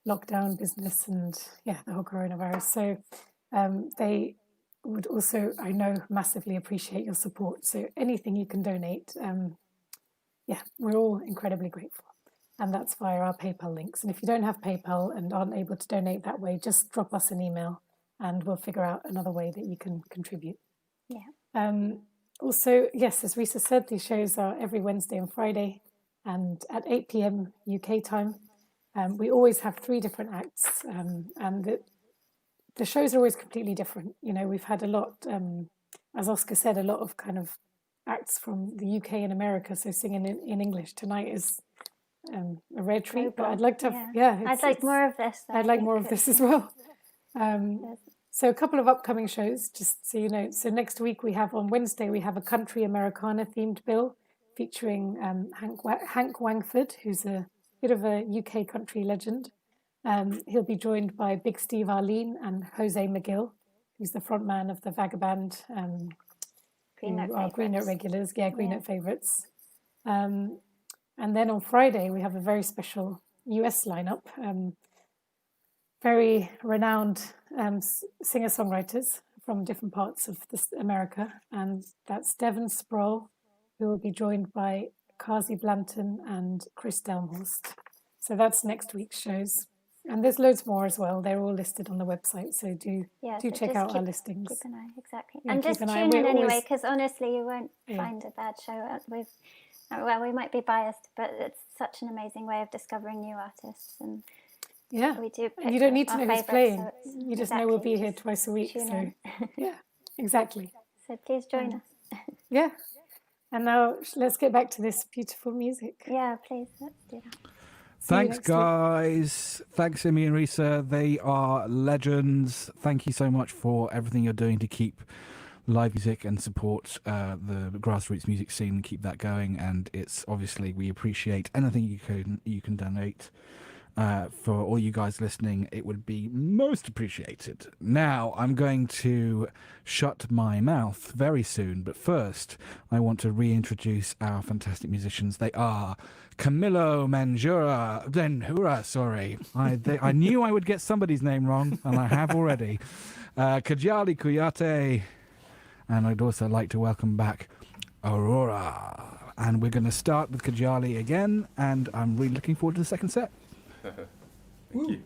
lockdown business and the whole coronavirus. So they would also, I know, massively appreciate your support. So anything you can donate, we're all incredibly grateful. And that's via our PayPal links. And if you don't have PayPal and aren't able to donate that way, just drop us an email and we'll figure out another way that you can contribute. Also, yes, as Risa said, these shows are every Wednesday and Friday and at 8 p.m. UK time. We always have 3 different acts, and the shows are always completely different. We've had a lot, as Oscar said, a lot of kind of acts from the UK and America, so singing in English. Tonight is a rare treat, but I'd like to have, I'd like more of this. I'd like more of this as well. So a couple of upcoming shows, just so you know. So next week on Wednesday, we have a country Americana themed bill featuring Hank Wangford, who's a bit of a UK country legend. He'll be joined by Big Steve Arlene and Jose McGill, who's the frontman of the Vagaband, Green Note regulars, Green Note favourites. And then on Friday, we have a very special US lineup, very renowned singer-songwriters from different parts of America. And that's Devon Sproul, who will be joined by Kazi Blanton and Chris Delmhorst. So that's next week's shows. And there's loads more as well. They're all listed on the website, so do check out our listings. Keep an eye, exactly. And just tune in anyway, because honestly, you won't find a bad show. We might be biased, but it's such an amazing way of discovering new artists, and Yeah. We do. And you don't need to know who's playing. So You just know we'll be here twice a week. Tune So, in. yeah, exactly. So please join us. Yeah. And now let's get back to this beautiful music. Yeah, please. Let's do that. Thanks, guys. Thanks, Imi and Risa. They are legends. Thank you so much for everything you're doing to keep live music and support the grassroots music scene and keep that going. And it's obviously, we appreciate anything you can donate. For all you guys listening, it would be most appreciated. Now, I'm going to shut my mouth very soon, but first, I want to reintroduce our fantastic musicians. They are Camilo Menjura, sorry. I knew I would get somebody's name wrong, and I have already. Kadialy Kouyate, and I'd also like to welcome back Aurora. And we're going to start with Kadialy again, and I'm really looking forward to the second set. Thank you.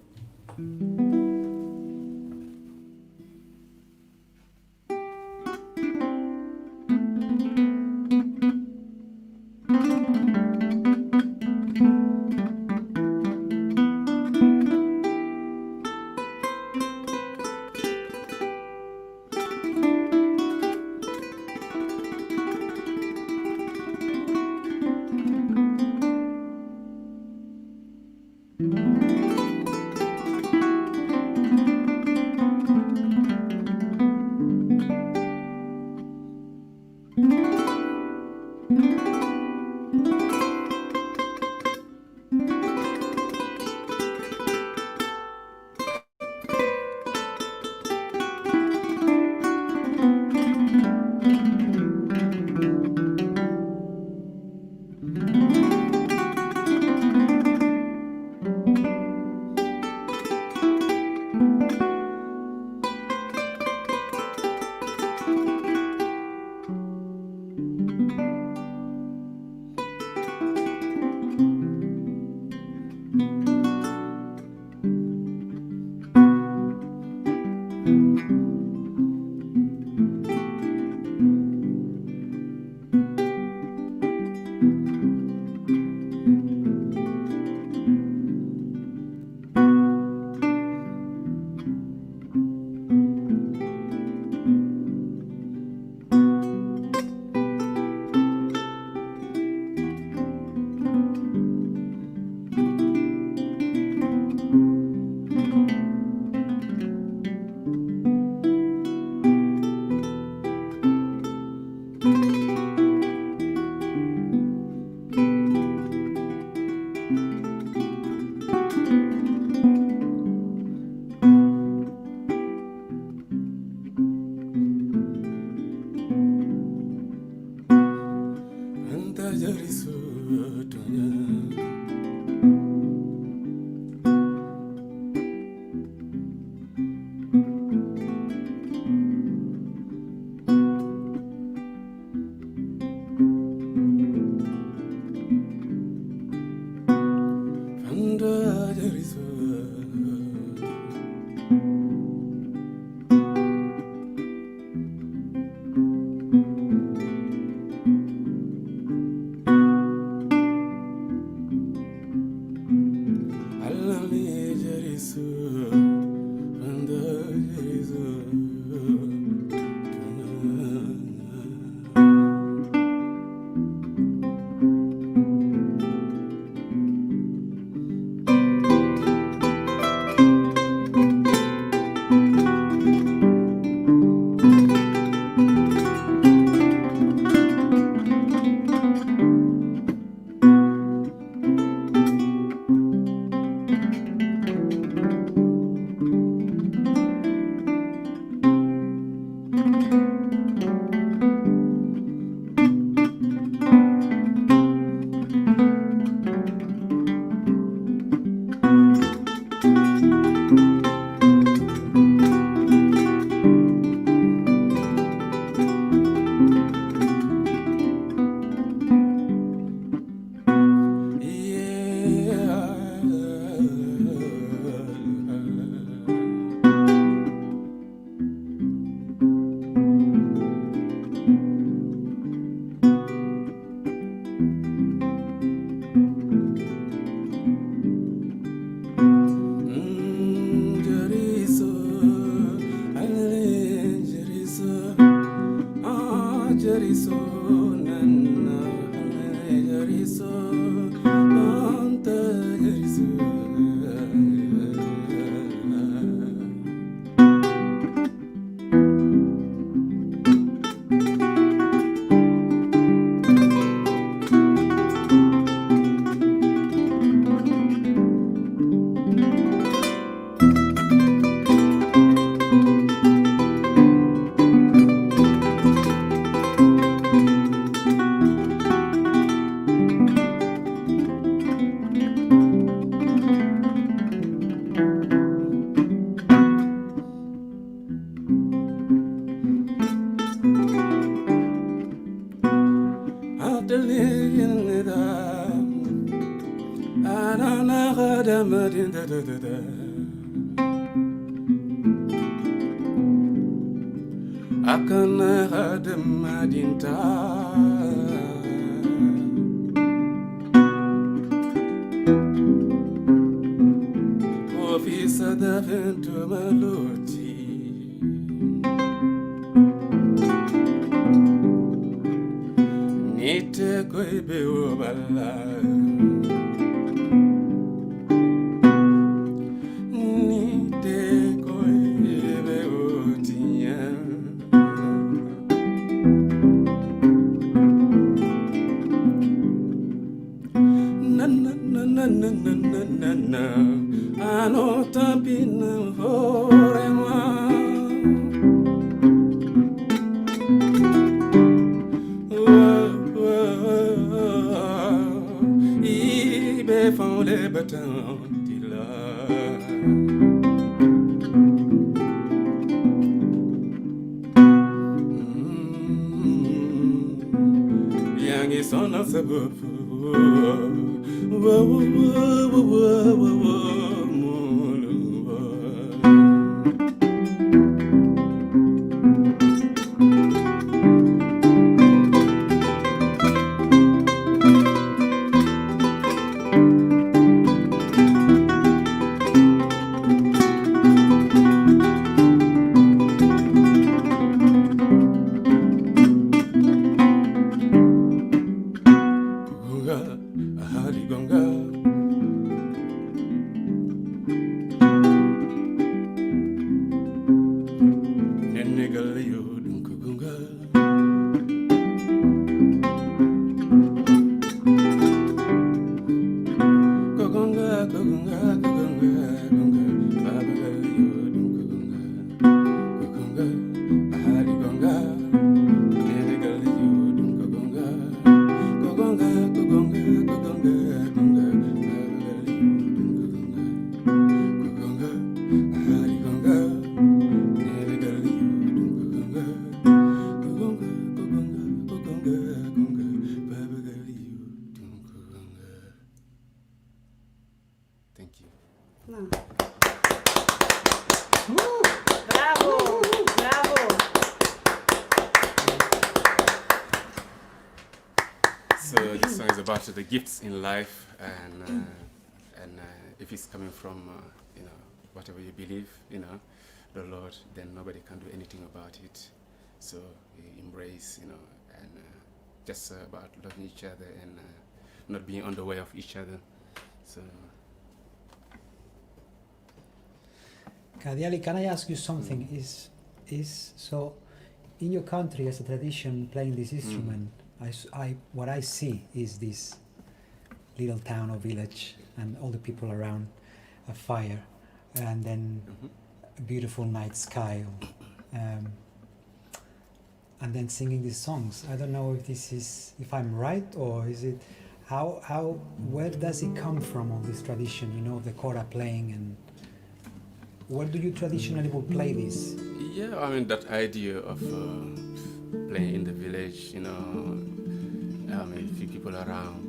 Officer da vento maloti Nite koibe obala Nite koibe otia Na na na na na na na na Ano tapina vorema Ibe font les bâtons d'ila Yangi sona sabufu The gifts in life, and if it's coming from whatever you believe, the Lord, then nobody can do anything about it. So embrace, and just about loving each other and not being on the way of each other. So. Kadialy, can I ask you something? Is so in your country as a tradition playing this instrument? What I see is this little town or village and all the people around a fire and then a beautiful night sky and then singing these songs. I don't know if I'm right, or is it where does it come from, all this tradition, the kora playing, and where do you traditionally would play this? Yeah, I mean that idea of playing in the village, a few people around.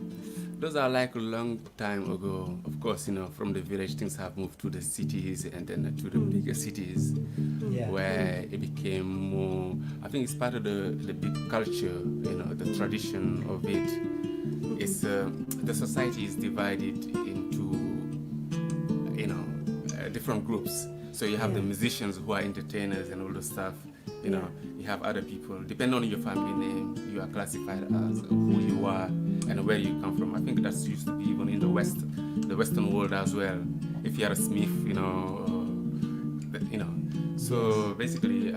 Those are like a long time ago. Of course, from the village things have moved to the cities and then to the bigger cities, where it became more. I think it's part of the big culture, the tradition of it. It's the society is divided into different groups. So you have the musicians who are entertainers and all the stuff. You have other people. Depending on your family name, you are classified as who you are and where you come from. I think that's used to be even in the Western world as well. If you are a smith, So basically,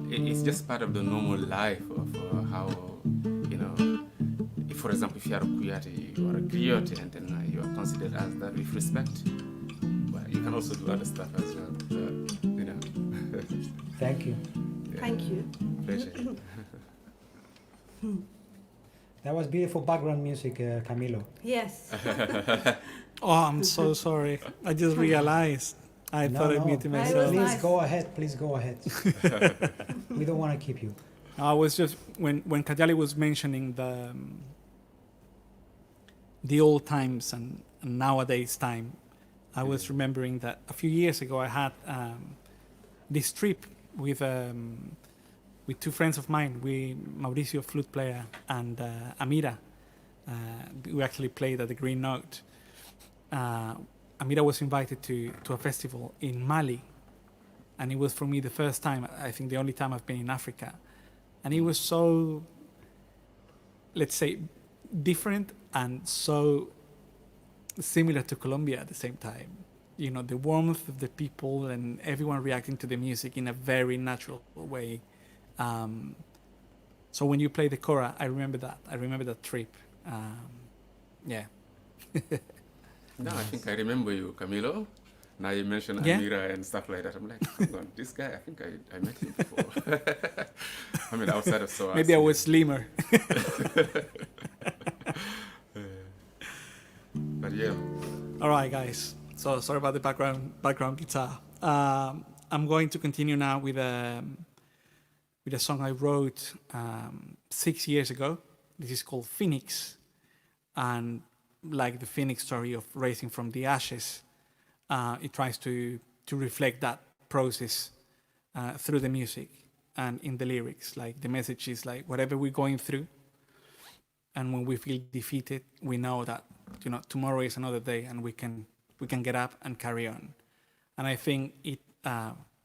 it's just part of the normal life of how, if, for example, if you are a Kouyate, you are a Griot, and then you are considered as that with respect. But you can also do other stuff as well. Thank you. Yeah. Thank you. Pleasure. That was beautiful background music, Camilo. Yes. Oh, I'm so sorry. I just realized. I thought I muted myself. Please go ahead. We don't want to keep you. I was just, when Kadialy was mentioning the old times nowadays time. I was remembering that a few years ago I had this trip with two friends of mine, Mauricio, flute player, and Amira. We actually played at the Green Note. Amira was invited to a festival in Mali, and it was for me the first time, I think the only time I've been in Africa, and it was so, let's say, different and so similar to Colombia at the same time. You know, the warmth of the people and everyone reacting to the music in a very natural way. So when you play the kora, I remember that. I remember that trip. Yeah. No, I think I remember you, Camilo. Now you mentioned Yeah? Amira and stuff like that. I'm like, hang on, this guy, I think I met him before. I mean, outside of SOAS. Maybe I was slimmer. But yeah. All right, guys. So sorry about the background guitar. I'm going to continue now with a song I wrote 6 years ago. This is called Phoenix, and like the Phoenix story of rising from the ashes, it tries to reflect that process through the music and in the lyrics. Like the message is like whatever we're going through, and when we feel defeated, we know that tomorrow is another day, and we can get up and carry on. And I think it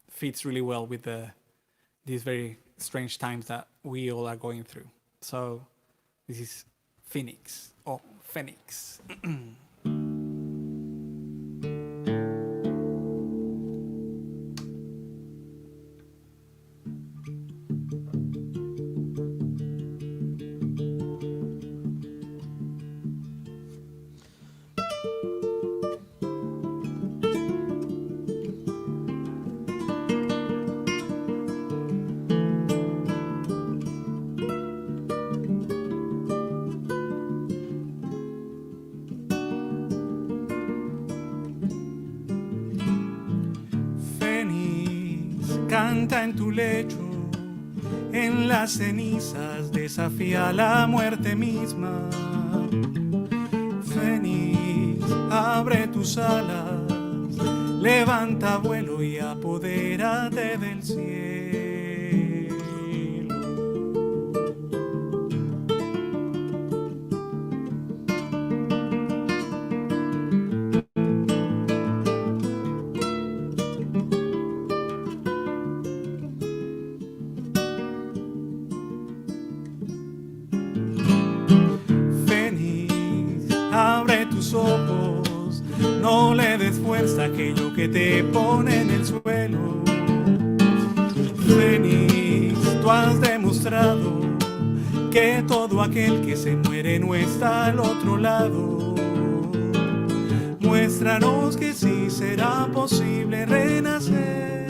fits really well with these very strange times that we all are going through. So this is Phoenix or Phoenix. Canta en tu lecho, en las cenizas desafía la muerte misma. Fénix, abre tus alas, levanta vuelo y apodérate del cielo. Ojos, no le des fuerza a aquello que te pone en el suelo. Fénix, tú has demostrado que todo aquel que se muere no está al otro lado. Muéstranos que sí será posible renacer.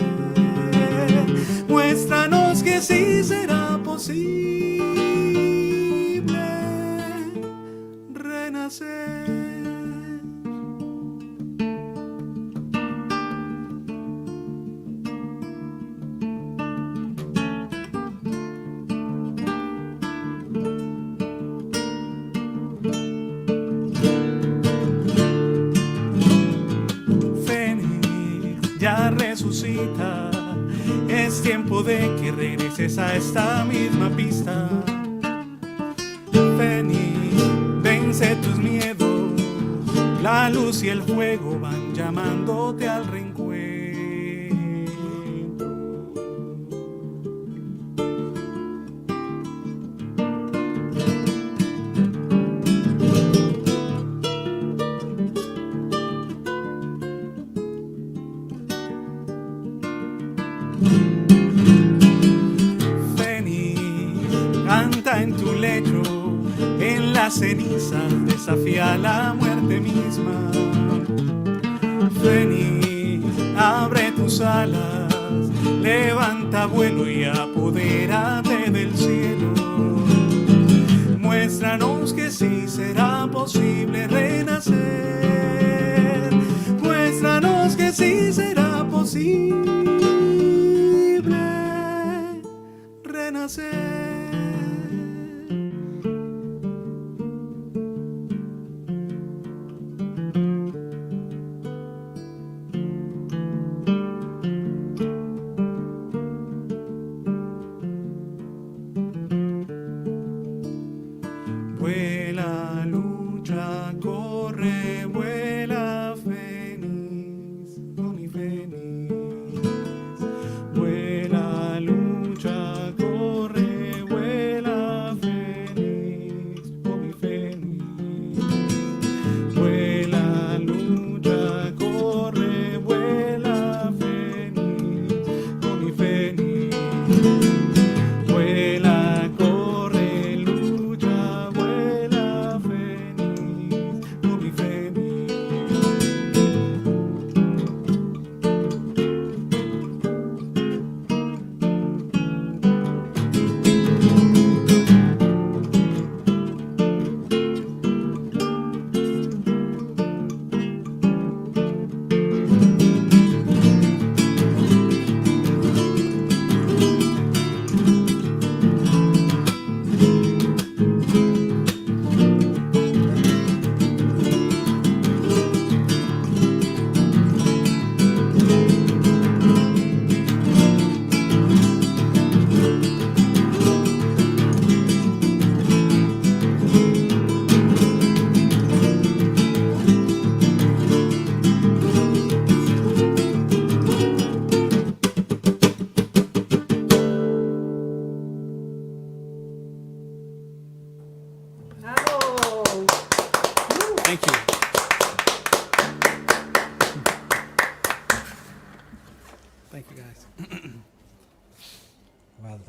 Muéstranos que sí será posible renacer. Resucita, es tiempo de que regreses a esta misma pista. Fénix, vence tus miedos, la luz y el fuego van llamándote al reencuentro. En tu lecho, en las cenizas, desafía la muerte misma. Fénix, abre tus alas, levanta vuelo y apodérate del cielo. Muéstranos que sí será posible renacer. Muéstranos que sí será posible renacer.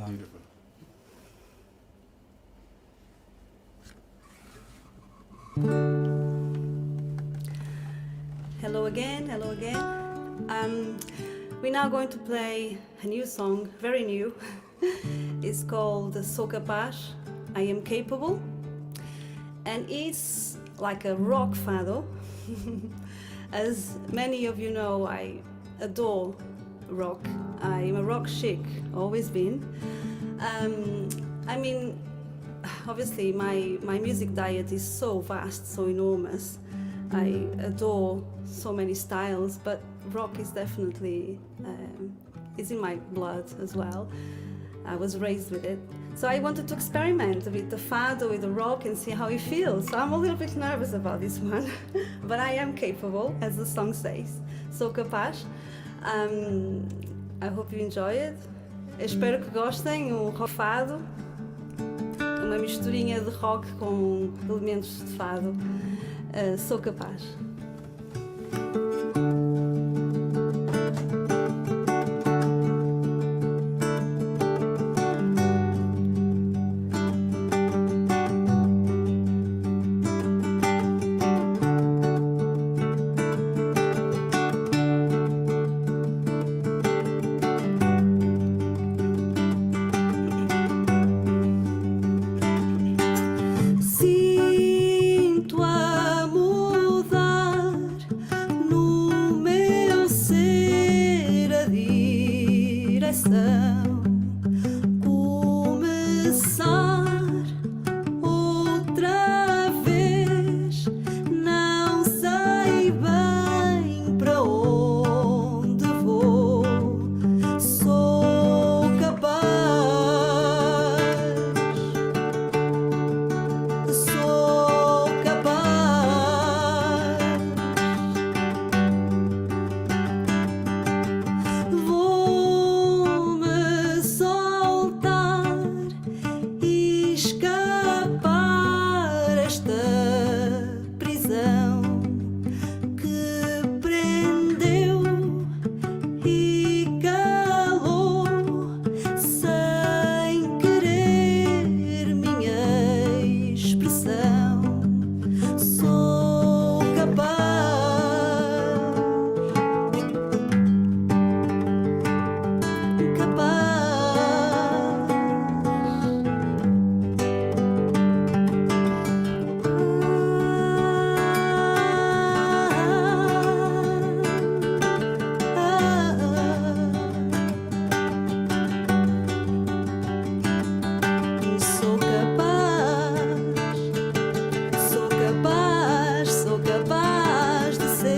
Beautiful. Hello again, hello again. We're now going to play a new song, very new. It's called Sou Capaz, I Am Capable. And it's like a rock fado. As many of you know, I adore rock. I'm a rock chic, always been. I mean, obviously my music diet is so vast, so enormous. I adore so many styles, but rock is definitely, it's in my blood as well. I was raised with it. So I wanted to experiment with the fado, with the rock, and see how it feels. So I'm a little bit nervous about this one, but I am capable, as the song says. Sou capaz. I hope you enjoy it. Eu espero que gostem. Um rock fado, uma misturinha de rock com elementos de fado. Sou capaz. Sinto a mudar no meu ser a direção. Começar outra vez, não sei bem para onde vou. Sou capaz. Sou capaz. Vou-me soltar e escapar esta prisão que prendeu e calou sem querer minha expressão. Sou capaz, sou capaz, sou capaz, sou capaz de ser.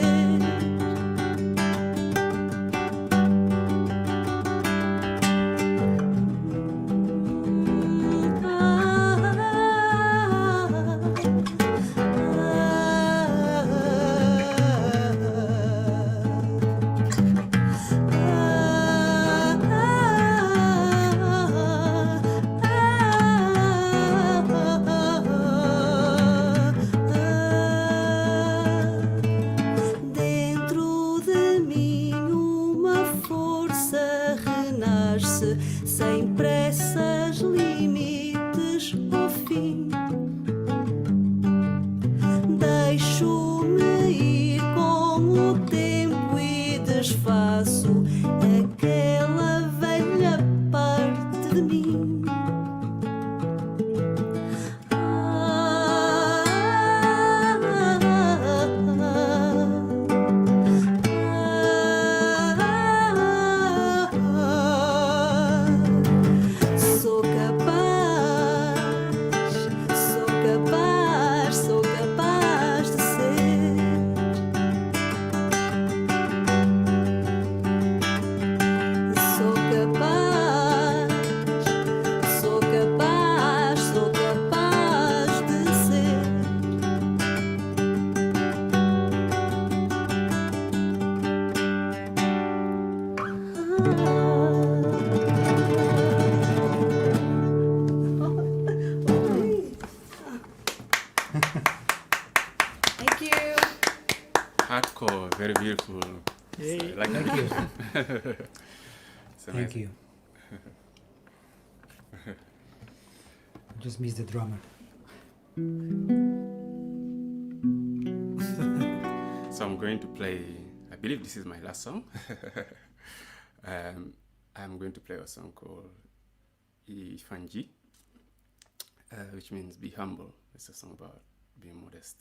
Dentro de mim uma força renasce, sem pressas, limites ou fim. Deixo-me ir com o tempo e desfaço aquela velha parte de mim. Sou capaz, sou capaz, sou capaz de ser. Sou capaz, sou capaz, sou capaz de ser. Thank you. Hardcore, very beautiful. Yay. So I like Thank that. you. It's Thank amazing. you. Just miss the drummer. So I'm going to play, I believe this is my last song. I'm going to play a song called Ifanji, which means be humble. It's a song about being modest.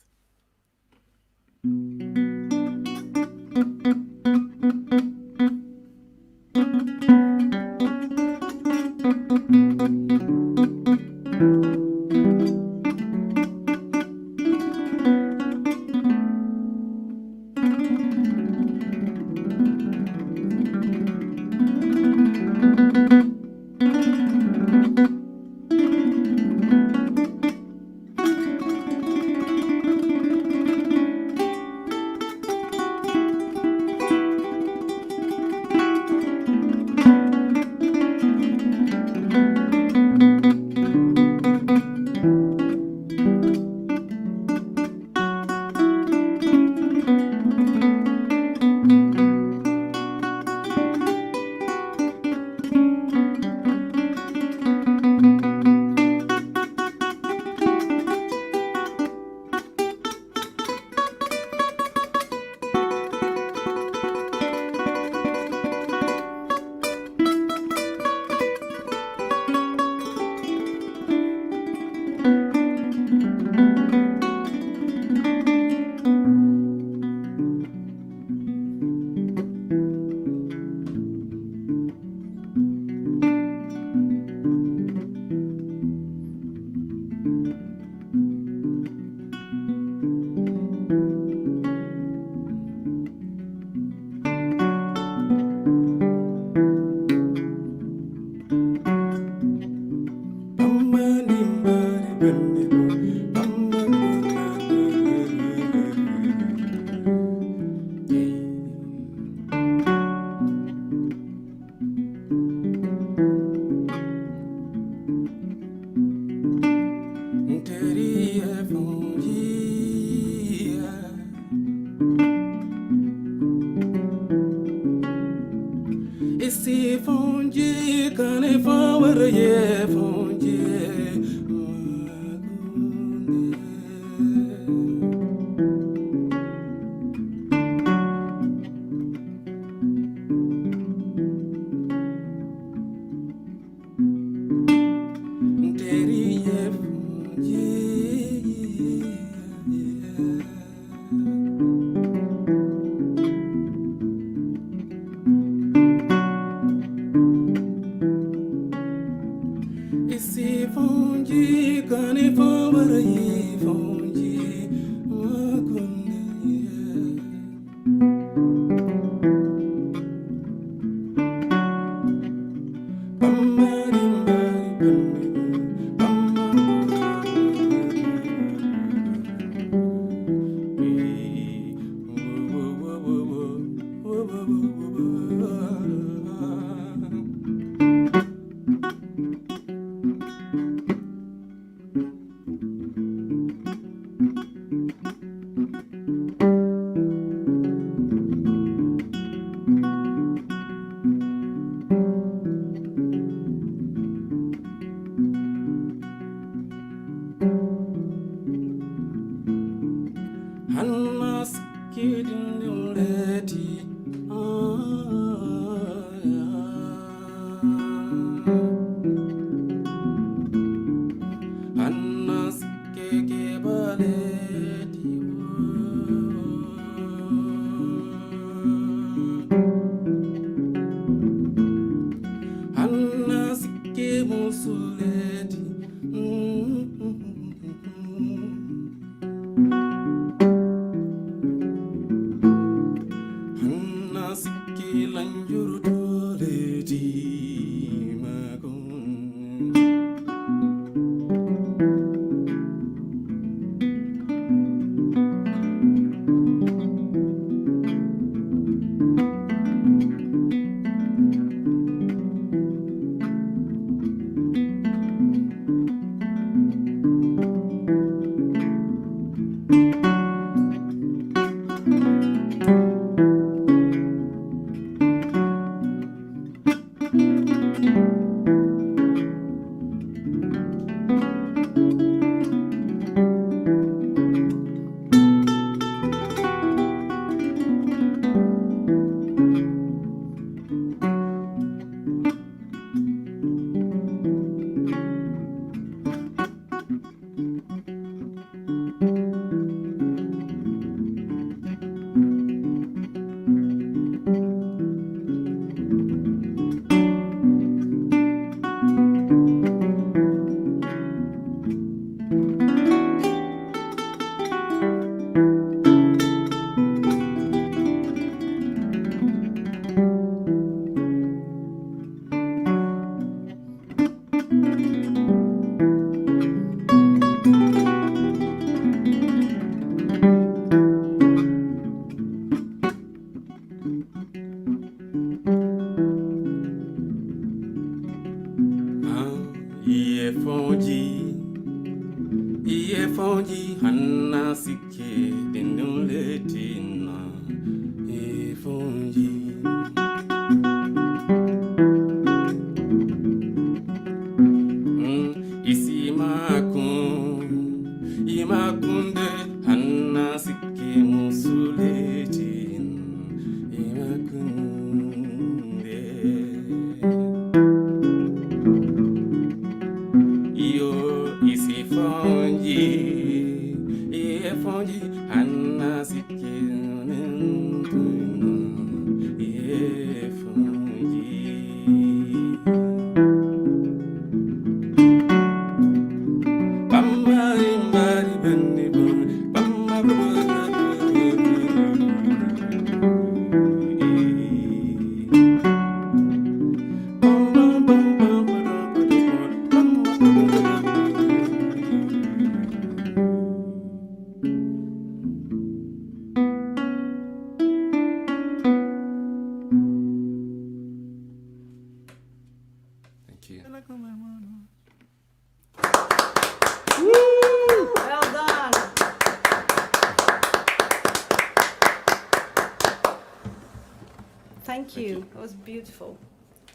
Thank you. It was beautiful.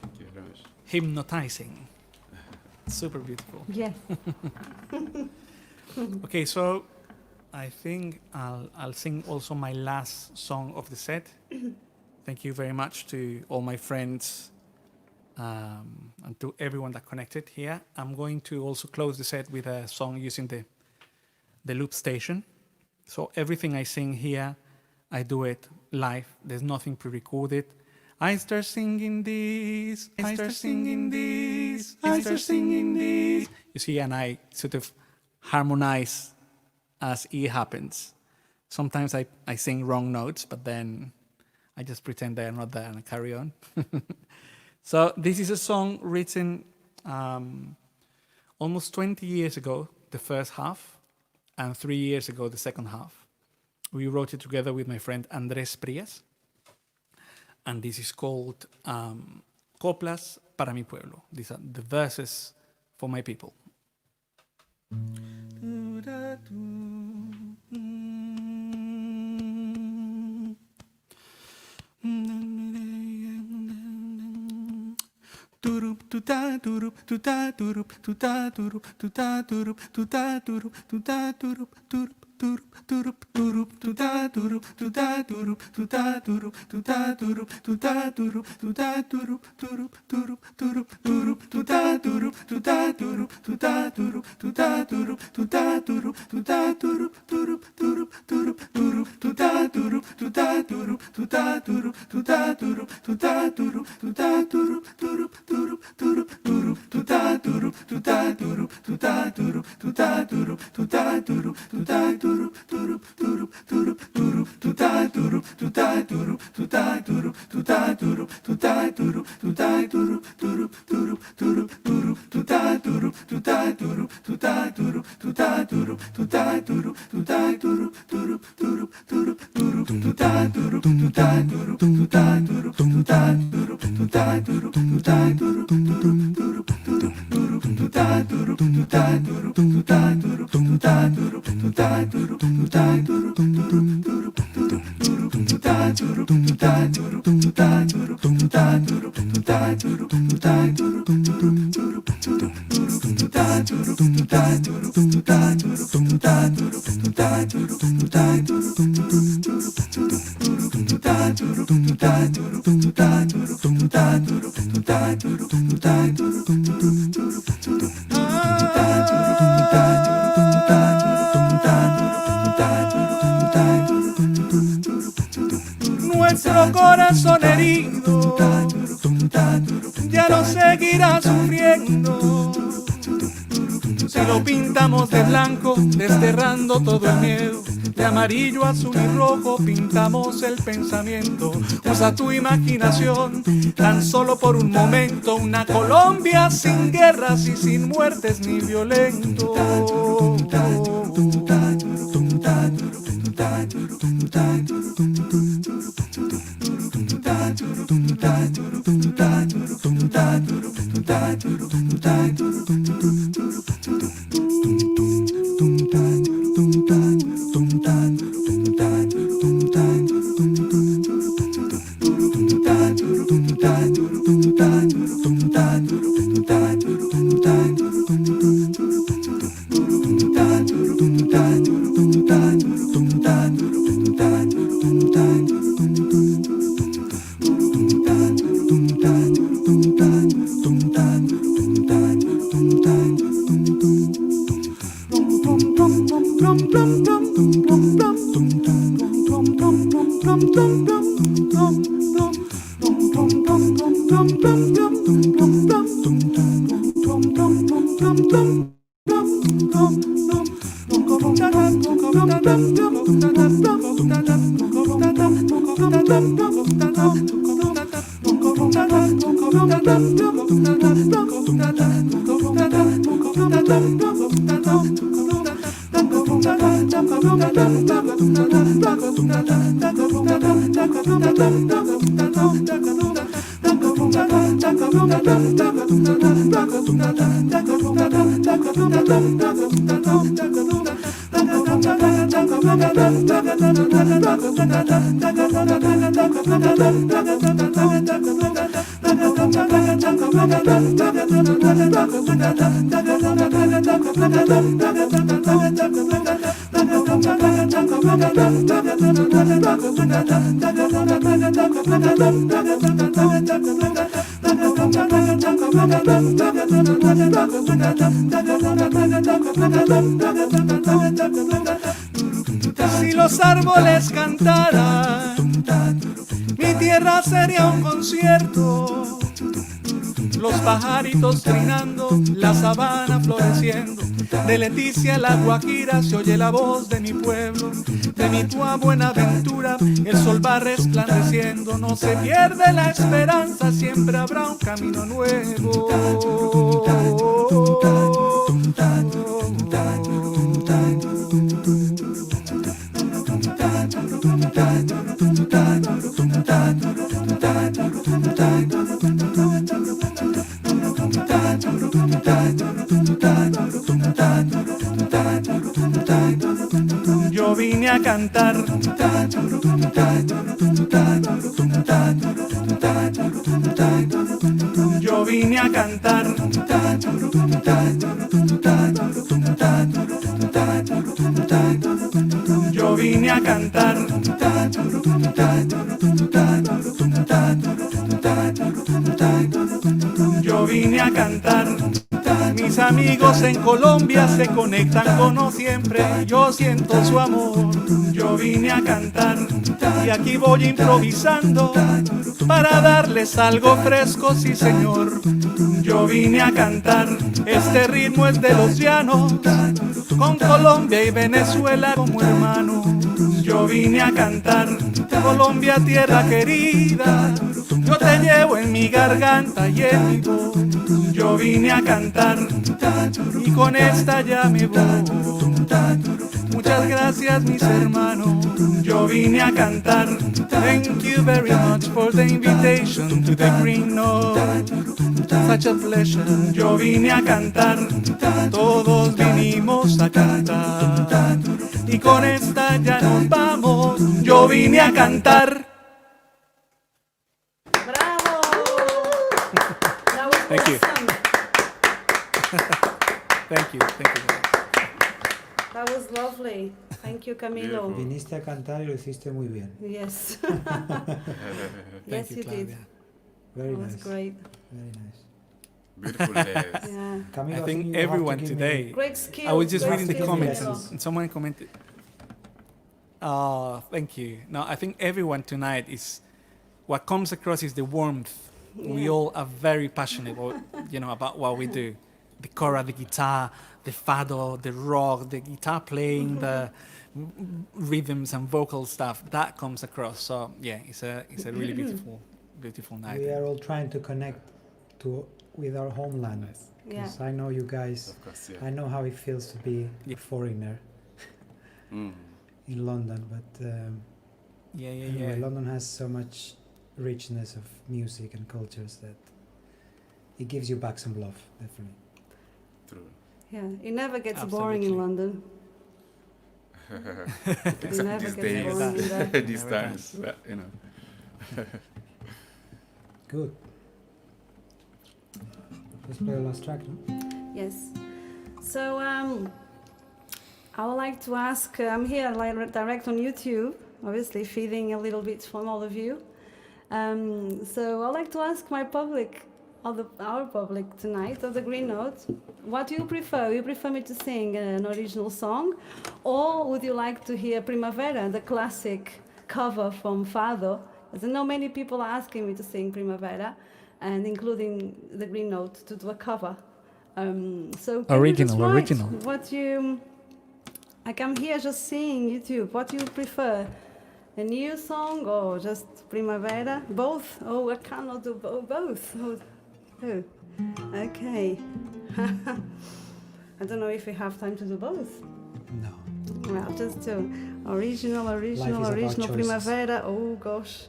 Thank you very much. Hypnotizing. Super beautiful. Yes. Okay, so I think I'll sing also my last song of the set. Thank you very much to all my friends and to everyone that connected here. I'm going to also close the set with a song using the loop station. So everything I sing here, I do it live. There's nothing pre-recorded. I start singing this, I start singing this, I start singing this. You see, and I sort of harmonize as it happens. Sometimes I sing wrong notes, but then I just pretend they're not there and I carry on. So this is a song written almost 20 years ago, the first half, and 3 years ago, the second half. We wrote it together with my friend Andrés Prias. And this is called Coplas para mi pueblo. These are the verses for my people. Nuestro corazón herido ya no seguirá sufriendo si lo pintamos de blanco, desterrando todo el miedo. De amarillo, azul y rojo pintamos el pensamiento. Usa tu imaginación tan solo por un momento. Una Colombia sin guerras y sin muertes ni violento. Si los árboles cantaran, mi tierra sería un concierto. Los pajaritos trinando, la sabana floreciendo. De Leticia la Guajira se oye la voz de mi pueblo. De mi tua Buenaventura el sol va resplandeciendo. No se pierde la esperanza, siempre habrá un camino nuevo. Yo vine a cantar. Yo vine a cantar. Yo vine a cantar. Yo vine a cantar. Mis amigos en Colombia se conectan como siempre. Yo siento su amor. Yo vine a cantar y aquí voy improvisando para darles algo fresco, sí señor. Yo vine a cantar. Este ritmo es de los llanos, con Colombia y Venezuela como hermano. Yo vine a cantar. Colombia, tierra querida, yo te llevo en mi garganta y en mi voz. Yo vine a cantar y con esta ya me voy. Muchas gracias mis hermanos. Yo vine a cantar. Thank you very much for the invitation to the Green Note. Such a pleasure. Yo vine a cantar. Todos vinimos a cantar. Y con esta ya nos vamos. Yo vine a cantar. Bravo! That was Thank you. awesome. Thank you. Thank you. That was lovely. Thank you, Camilo. Viniste a cantar y lo hiciste muy bien. Yes. Thank Yes, you, you Claudia. did. Very That was nice. great. Very nice. Beautiful days. Yeah. Camilo, I think you have to everyone give me- today. Great skill. I was just great reading the skill, comments Camilo. and someone commented. Oh, thank you. No, I think everyone tonight is what comes across is the warmth. We Yeah. all are very passionate about, about what we do. The kora, the guitar, the fado, the rock, the guitar playing, the rhythms and vocal stuff that comes across. So yeah, it's a really beautiful night. We are all trying to connect with our homeland. Yeah. Because I know you guys. Of course, yeah. I know how it feels to be a foreigner in London, but anyway, London has so much richness of music and cultures that it gives you back some love, definitely. True. Yeah, it never gets boring in London. Except never these gets days, boring in there. these times, but, Good. Let's play the last track, no? Yes. So I would like to ask, I'm here direct on YouTube, obviously feeding a little bit from all of you. So I'd like to ask my public, our public tonight of the Green Note, what do you prefer? You prefer me to sing an original song, or would you like to hear Primavera, the classic cover from Fado? As I know many people are asking me to sing Primavera, and including the Green Note to do a cover. So can you just write what you, like I'm here just seeing YouTube, what do you prefer? A new song or just Primavera? Both? Oh, I cannot do both. Oh, okay. I don't know if we have time to do both. No. Well, just do original, choices. Primavera. Oh gosh.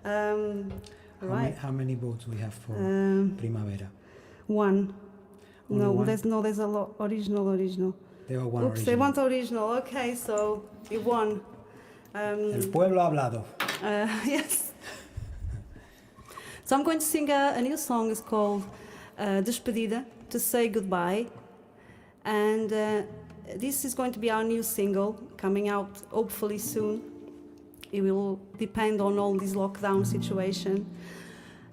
Right. How many votes we have for Primavera? One. Only No, one? there's a lot. Original. They all want Oops, original. they want original. Okay, so you won. El pueblo ha hablado. Yes. So I'm going to sing a new song. It's called Despedida, to say goodbye. And this is going to be our new single, coming out hopefully soon. It will depend on all this lockdown situation.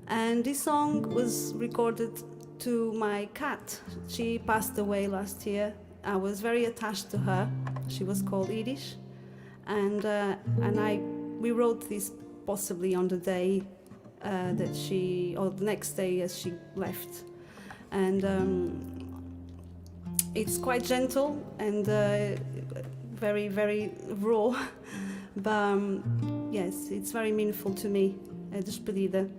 And this song was recorded to my cat. She passed away last year. I was very attached to her. She was called Irish. And we wrote this possibly on the day that she, or the next day as she left. And it's quite gentle and very, very raw. But yes, it's very meaningful to me, Despedida.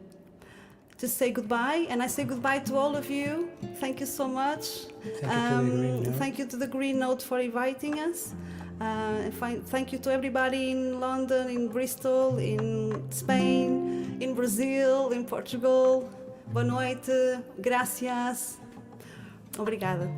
To say goodbye, and I say goodbye to all of you. Thank you so much. Thank you to the Green Note for inviting us. Thank you to everybody in London, in Bristol, in Spain, in Brazil, in Portugal. Boa noite, gracias. Obrigada.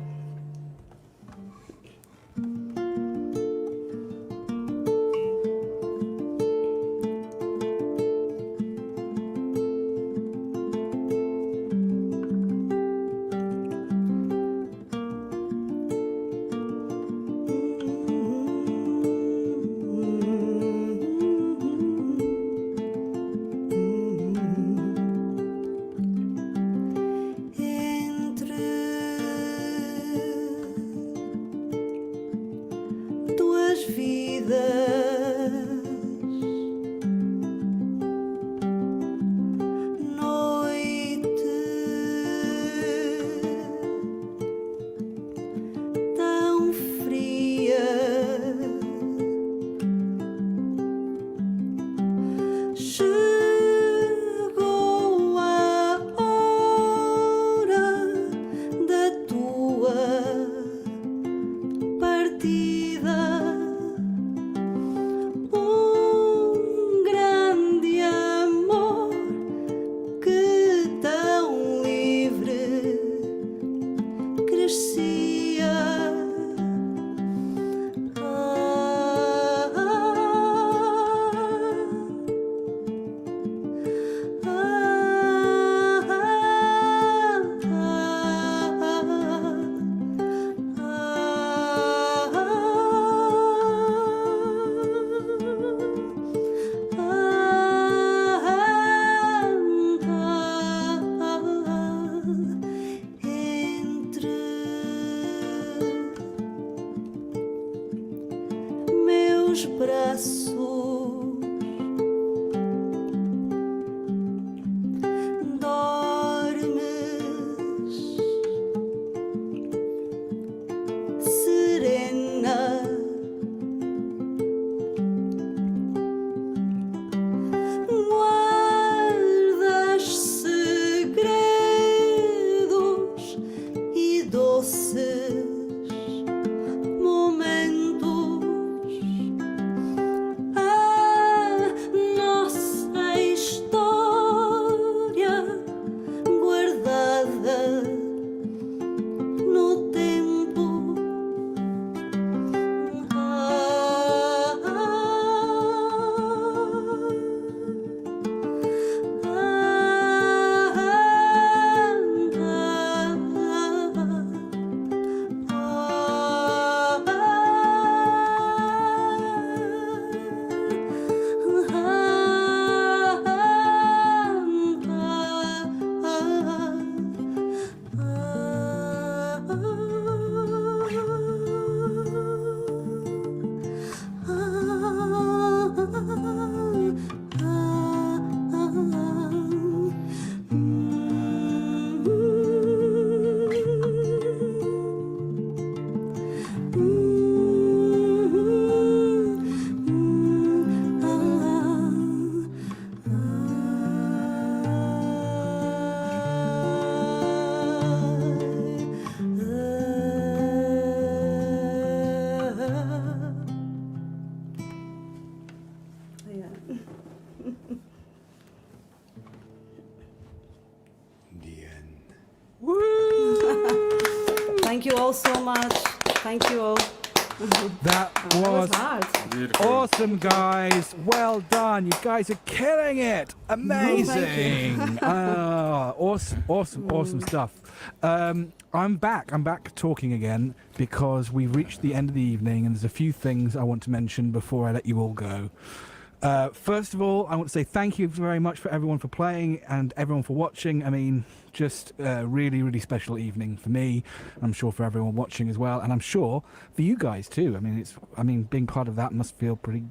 Thank you all so much. Thank you all. That was awesome, guys. Well done. You guys are killing it. Amazing. Awesome stuff. I'm back talking again because we've reached the end of the evening and there's a few things I want to mention before I let you all go. First of all, I want to say thank you very much for everyone for playing and everyone for watching. I mean, just a really, really special evening for me. I'm sure for everyone watching as well, and I'm sure for you guys too. I mean, being part of that must feel pretty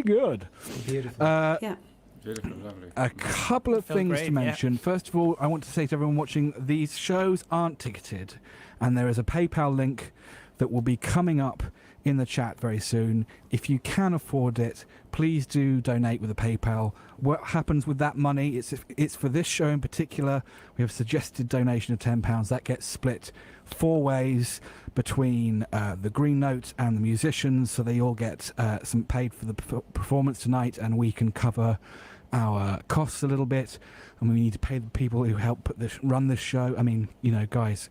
good. Beautiful. Yeah. Beautiful, lovely. A couple of things great, to mention. yeah. First of all, I want to say to everyone watching, these shows aren't ticketed, and there is a PayPal link that will be coming up in the chat very soon. If you can afford it, please do donate with a PayPal. What happens with that money, it's for this show in particular. We have a suggested donation of £10. That gets split 4 ways between the Green Note and the musicians, so they all get some paid for the performance tonight, and we can cover our costs a little bit, and we need to pay the people who help run this show. I mean, you know, guys,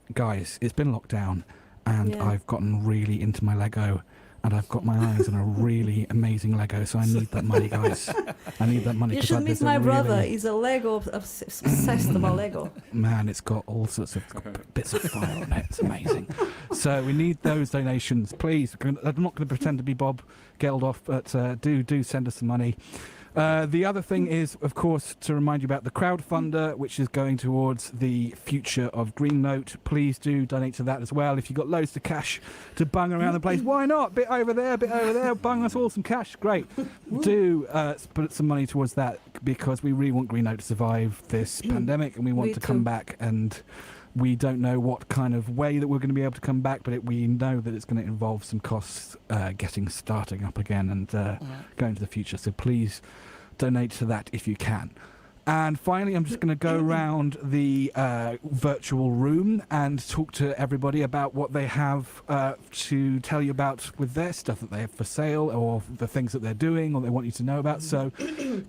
it's been locked down, and I've gotten really into my Lego, and I've got my eyes on a really amazing Lego, so I need that money, guys. I need that money. You should meet my brother. He's a Lego obsessed about Lego. Man, it's got all sorts of bits of fire on it. It's amazing. So we need those donations, please. I'm not going to pretend to be Bob Geldof, but do send us some money. The other thing is, of course, to remind you about the crowdfunder, which is going towards the future of Green Note. Please do donate to that as well. If you've got loads of cash to bung around the place, why not? Bit over there, bung us all some cash. Great. Do put some money towards that, because we really want Green Note to survive this pandemic, and we want to come back, and we don't know what kind of way that we're going to be able to come back, but we know that it's going to involve some costs starting up again and going to the future. So please donate to that if you can. And finally, I'm just going to go around the virtual room and talk to everybody about what they have to tell you about with their stuff that they have for sale, or the things that they're doing or they want you to know about. So,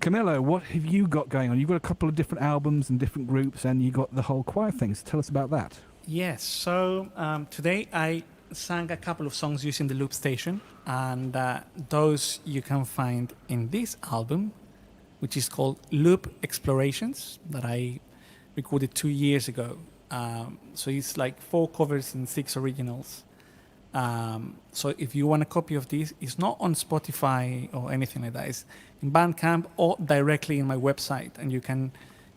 Camilo, what have you got going on? You've got a couple of different albums and different groups, and you got the whole choir thing. So tell us about that. Yes, so today I sang a couple of songs using the loop station, and those you can find in this album, which is called Loop Explorations, that I recorded 2 years ago. So it's like 4 covers and 6 originals. So if you want a copy of this, it's not on Spotify or anything like that. It's in Bandcamp or directly in my website, and you can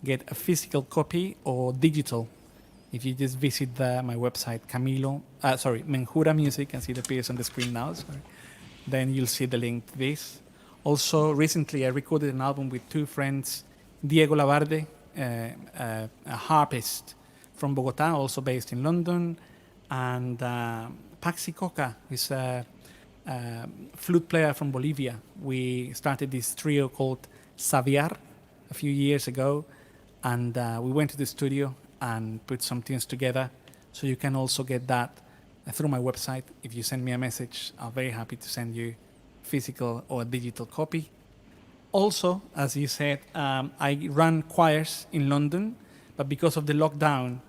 get a physical copy or digital. If you just visit my website, Menjura Music, and see it appears on the screen now, then you'll see the link to this. Also, recently I recorded an album with 2 friends, Diego Labarde, a harpist from Bogota, also based in London, and Paxi Coca, who's a flute player from Bolivia. We started this trio called Javier a few years ago, and we went to the studio and put some tunes together. So you can also get that through my website. If you send me a message, I'm very happy to send you physical or digital copy. Also, as you said, I run choirs in London, but because of the lockdown,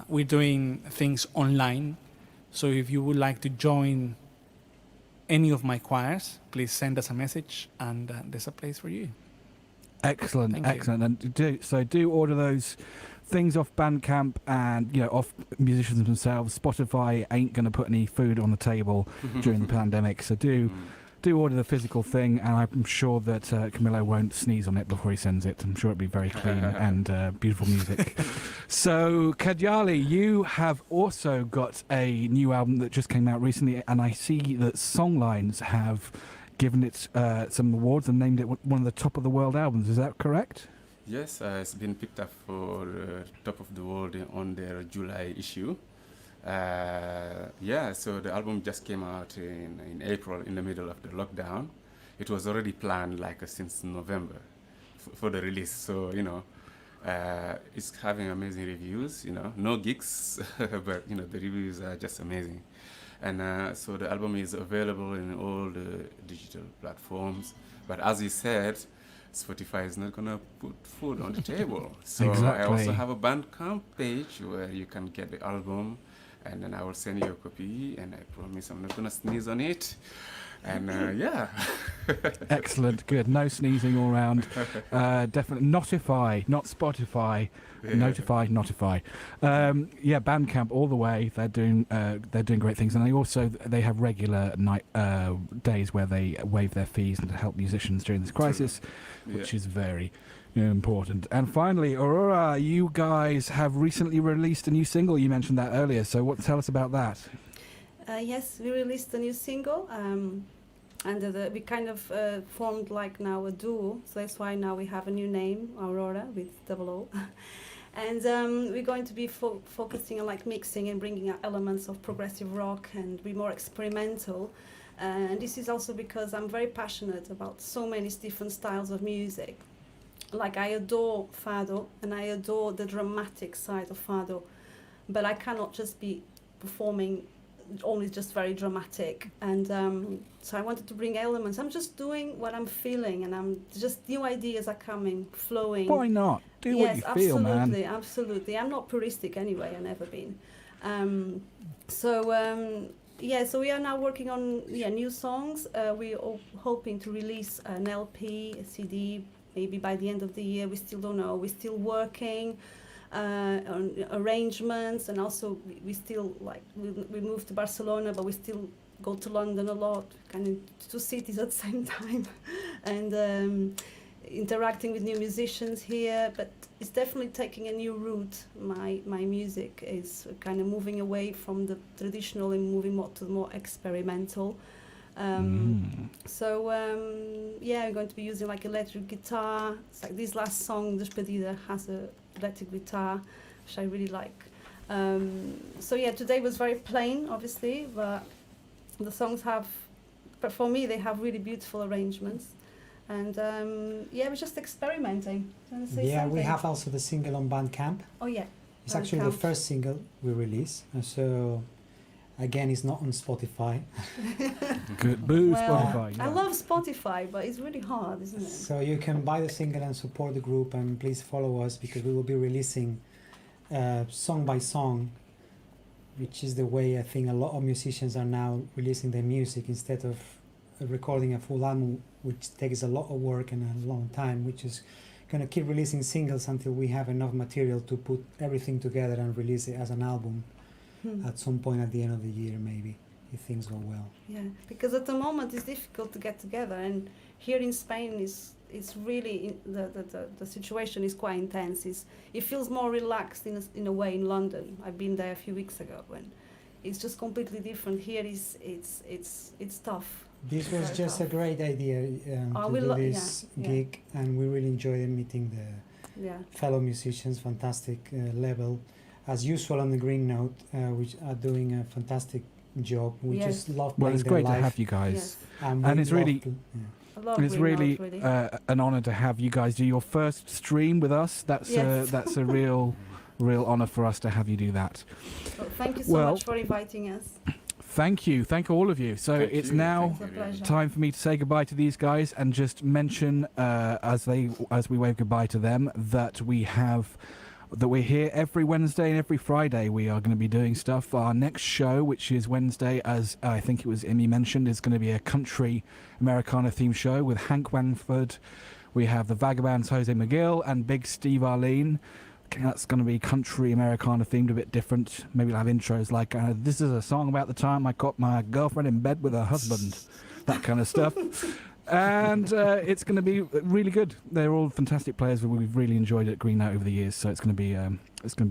we're doing things online. So if you would like to join any of my choirs, please send us a message, and there's a place for you. Excellent. Thank you. And do order those things off Bandcamp and off musicians themselves. Spotify ain't going to put any food on the table during the pandemic, so do order the physical thing, and I'm sure that Camilo won't sneeze on it before he sends it. I'm sure it'll be very clean and beautiful music. So, Kadialy, you have also got a new album that just came out recently, and I see that Songlines have given it some awards and named it one of the top of the world albums. Is that correct? Yes, it's been picked up for Top of the World on their July issue. So the album just came out in April, in the middle of the lockdown. It was already planned since November for the release. So, it's having amazing reviews, no gigs, but, the reviews are just amazing. And so the album is available in all the digital platforms. But as you said, Spotify is not going to put food on the table. So Exactly. I also have a Bandcamp page where you can get the album and then I will send you a copy, and I promise I'm not gonna sneeze on it. And yeah. Excellent, good. No sneezing all round. Definitely Notify, not Spotify. Yeah. Notify. Yeah, Bandcamp all the way. They're doing great things, and they have regular night days where they waive their fees and to help musicians during this crisis, which is very important. And finally, Aurora, you guys have recently released a new single. You mentioned that earlier, so tell us about that. Yes, we released a new single, and we kind of formed like now a duo, so that's why now we have a new name, Aurora, with double O. And we're going to be focusing on like mixing and bringing out elements of progressive rock and be more experimental. And this is also because I'm very passionate about so many different styles of music. Like I adore Fado, and I adore the dramatic side of Fado, but I cannot just be performing only just very dramatic, and so I wanted to bring elements. I'm just doing what I'm feeling, and I'm just new ideas are coming, flowing. Why not? Do what you feel, man. Yes, absolutely. I'm not puristic anyway. I've never been. Yeah, so we are now working on new songs. We're hoping to release an LP, a CD, maybe by the end of the year. We still don't know. We're still working on arrangements, and also we still we moved to Barcelona, but we still go to London a lot, kind of two cities at the same time, and interacting with new musicians here. But it's definitely taking a new route. My music is kind of moving away from the traditional and moving more to the more experimental. So yeah, I'm going to be using like electric guitar. It's like this last song, Despedida, has a electric guitar, which I really like. So yeah, today was very plain, obviously, but the songs but for me, they have really beautiful arrangements. And yeah, we're just experimenting. Do you want to say something? We have also the single on Bandcamp. Oh yeah. It's actually the first single we release, so again, it's not on Spotify. Good, boo, well, Spotify. Yeah. I love Spotify, but it's really hard, isn't it? So you can buy the single and support the group, and please follow us, because we will be releasing song by song, which is the way I think a lot of musicians are now releasing their music, instead of recording a full album, which takes a lot of work and a long time. We're just going to keep releasing singles until we have enough material to put everything together and release it as an album. At some point at the end of the year, maybe, if things go well. Yeah, because at the moment it's difficult to get together, and here in Spain it's really the situation is quite intense. It feels more relaxed in a way in London. I've been there a few weeks ago, and it's just completely different. Here it's tough. This was just a great idea to do this gig, and we really enjoyed meeting the fellow musicians. Fantastic level. As usual on the Green Note, which are doing a fantastic job. We just love playing. Well, it's great to have you guys, yes. And it's really, an honour to have you guys do your first stream with us. That's a real honour for us to have you do that. Well, thank you so much for inviting us. Thank you, thank all of you. So it's now time for me to say goodbye to these guys, and just mention as we wave goodbye to them that we're here every Wednesday and every Friday. We are going to be doing stuff. Our next show, which is Wednesday, as I think it was Imi mentioned, is going to be a country Americana themed show with Hank Wangford. We have the Vagabonds, Jose McGill, and Big Steve Arlene. That's going to be country Americana themed, a bit different. Maybe we'll have intros like, this is a song about the time I caught my girlfriend in bed with her husband. That kind of stuff. And it's going to be really good. They're all fantastic players. We've really enjoyed it at Green Note over the years, so it's going to be a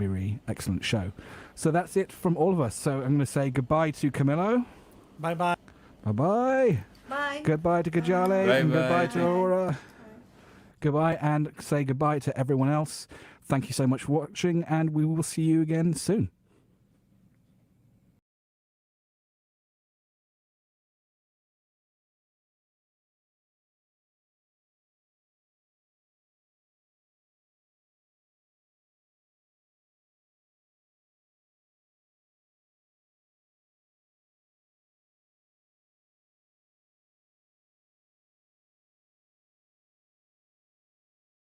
really excellent show. So that's it from all of us. So I'm going to say goodbye to Camilo. Bye bye. Bye bye. Bye. Goodbye to Kadialy. And goodbye to Aurora. Goodbye, and say goodbye to everyone else. Thank you so much for watching, and we will see you again soon.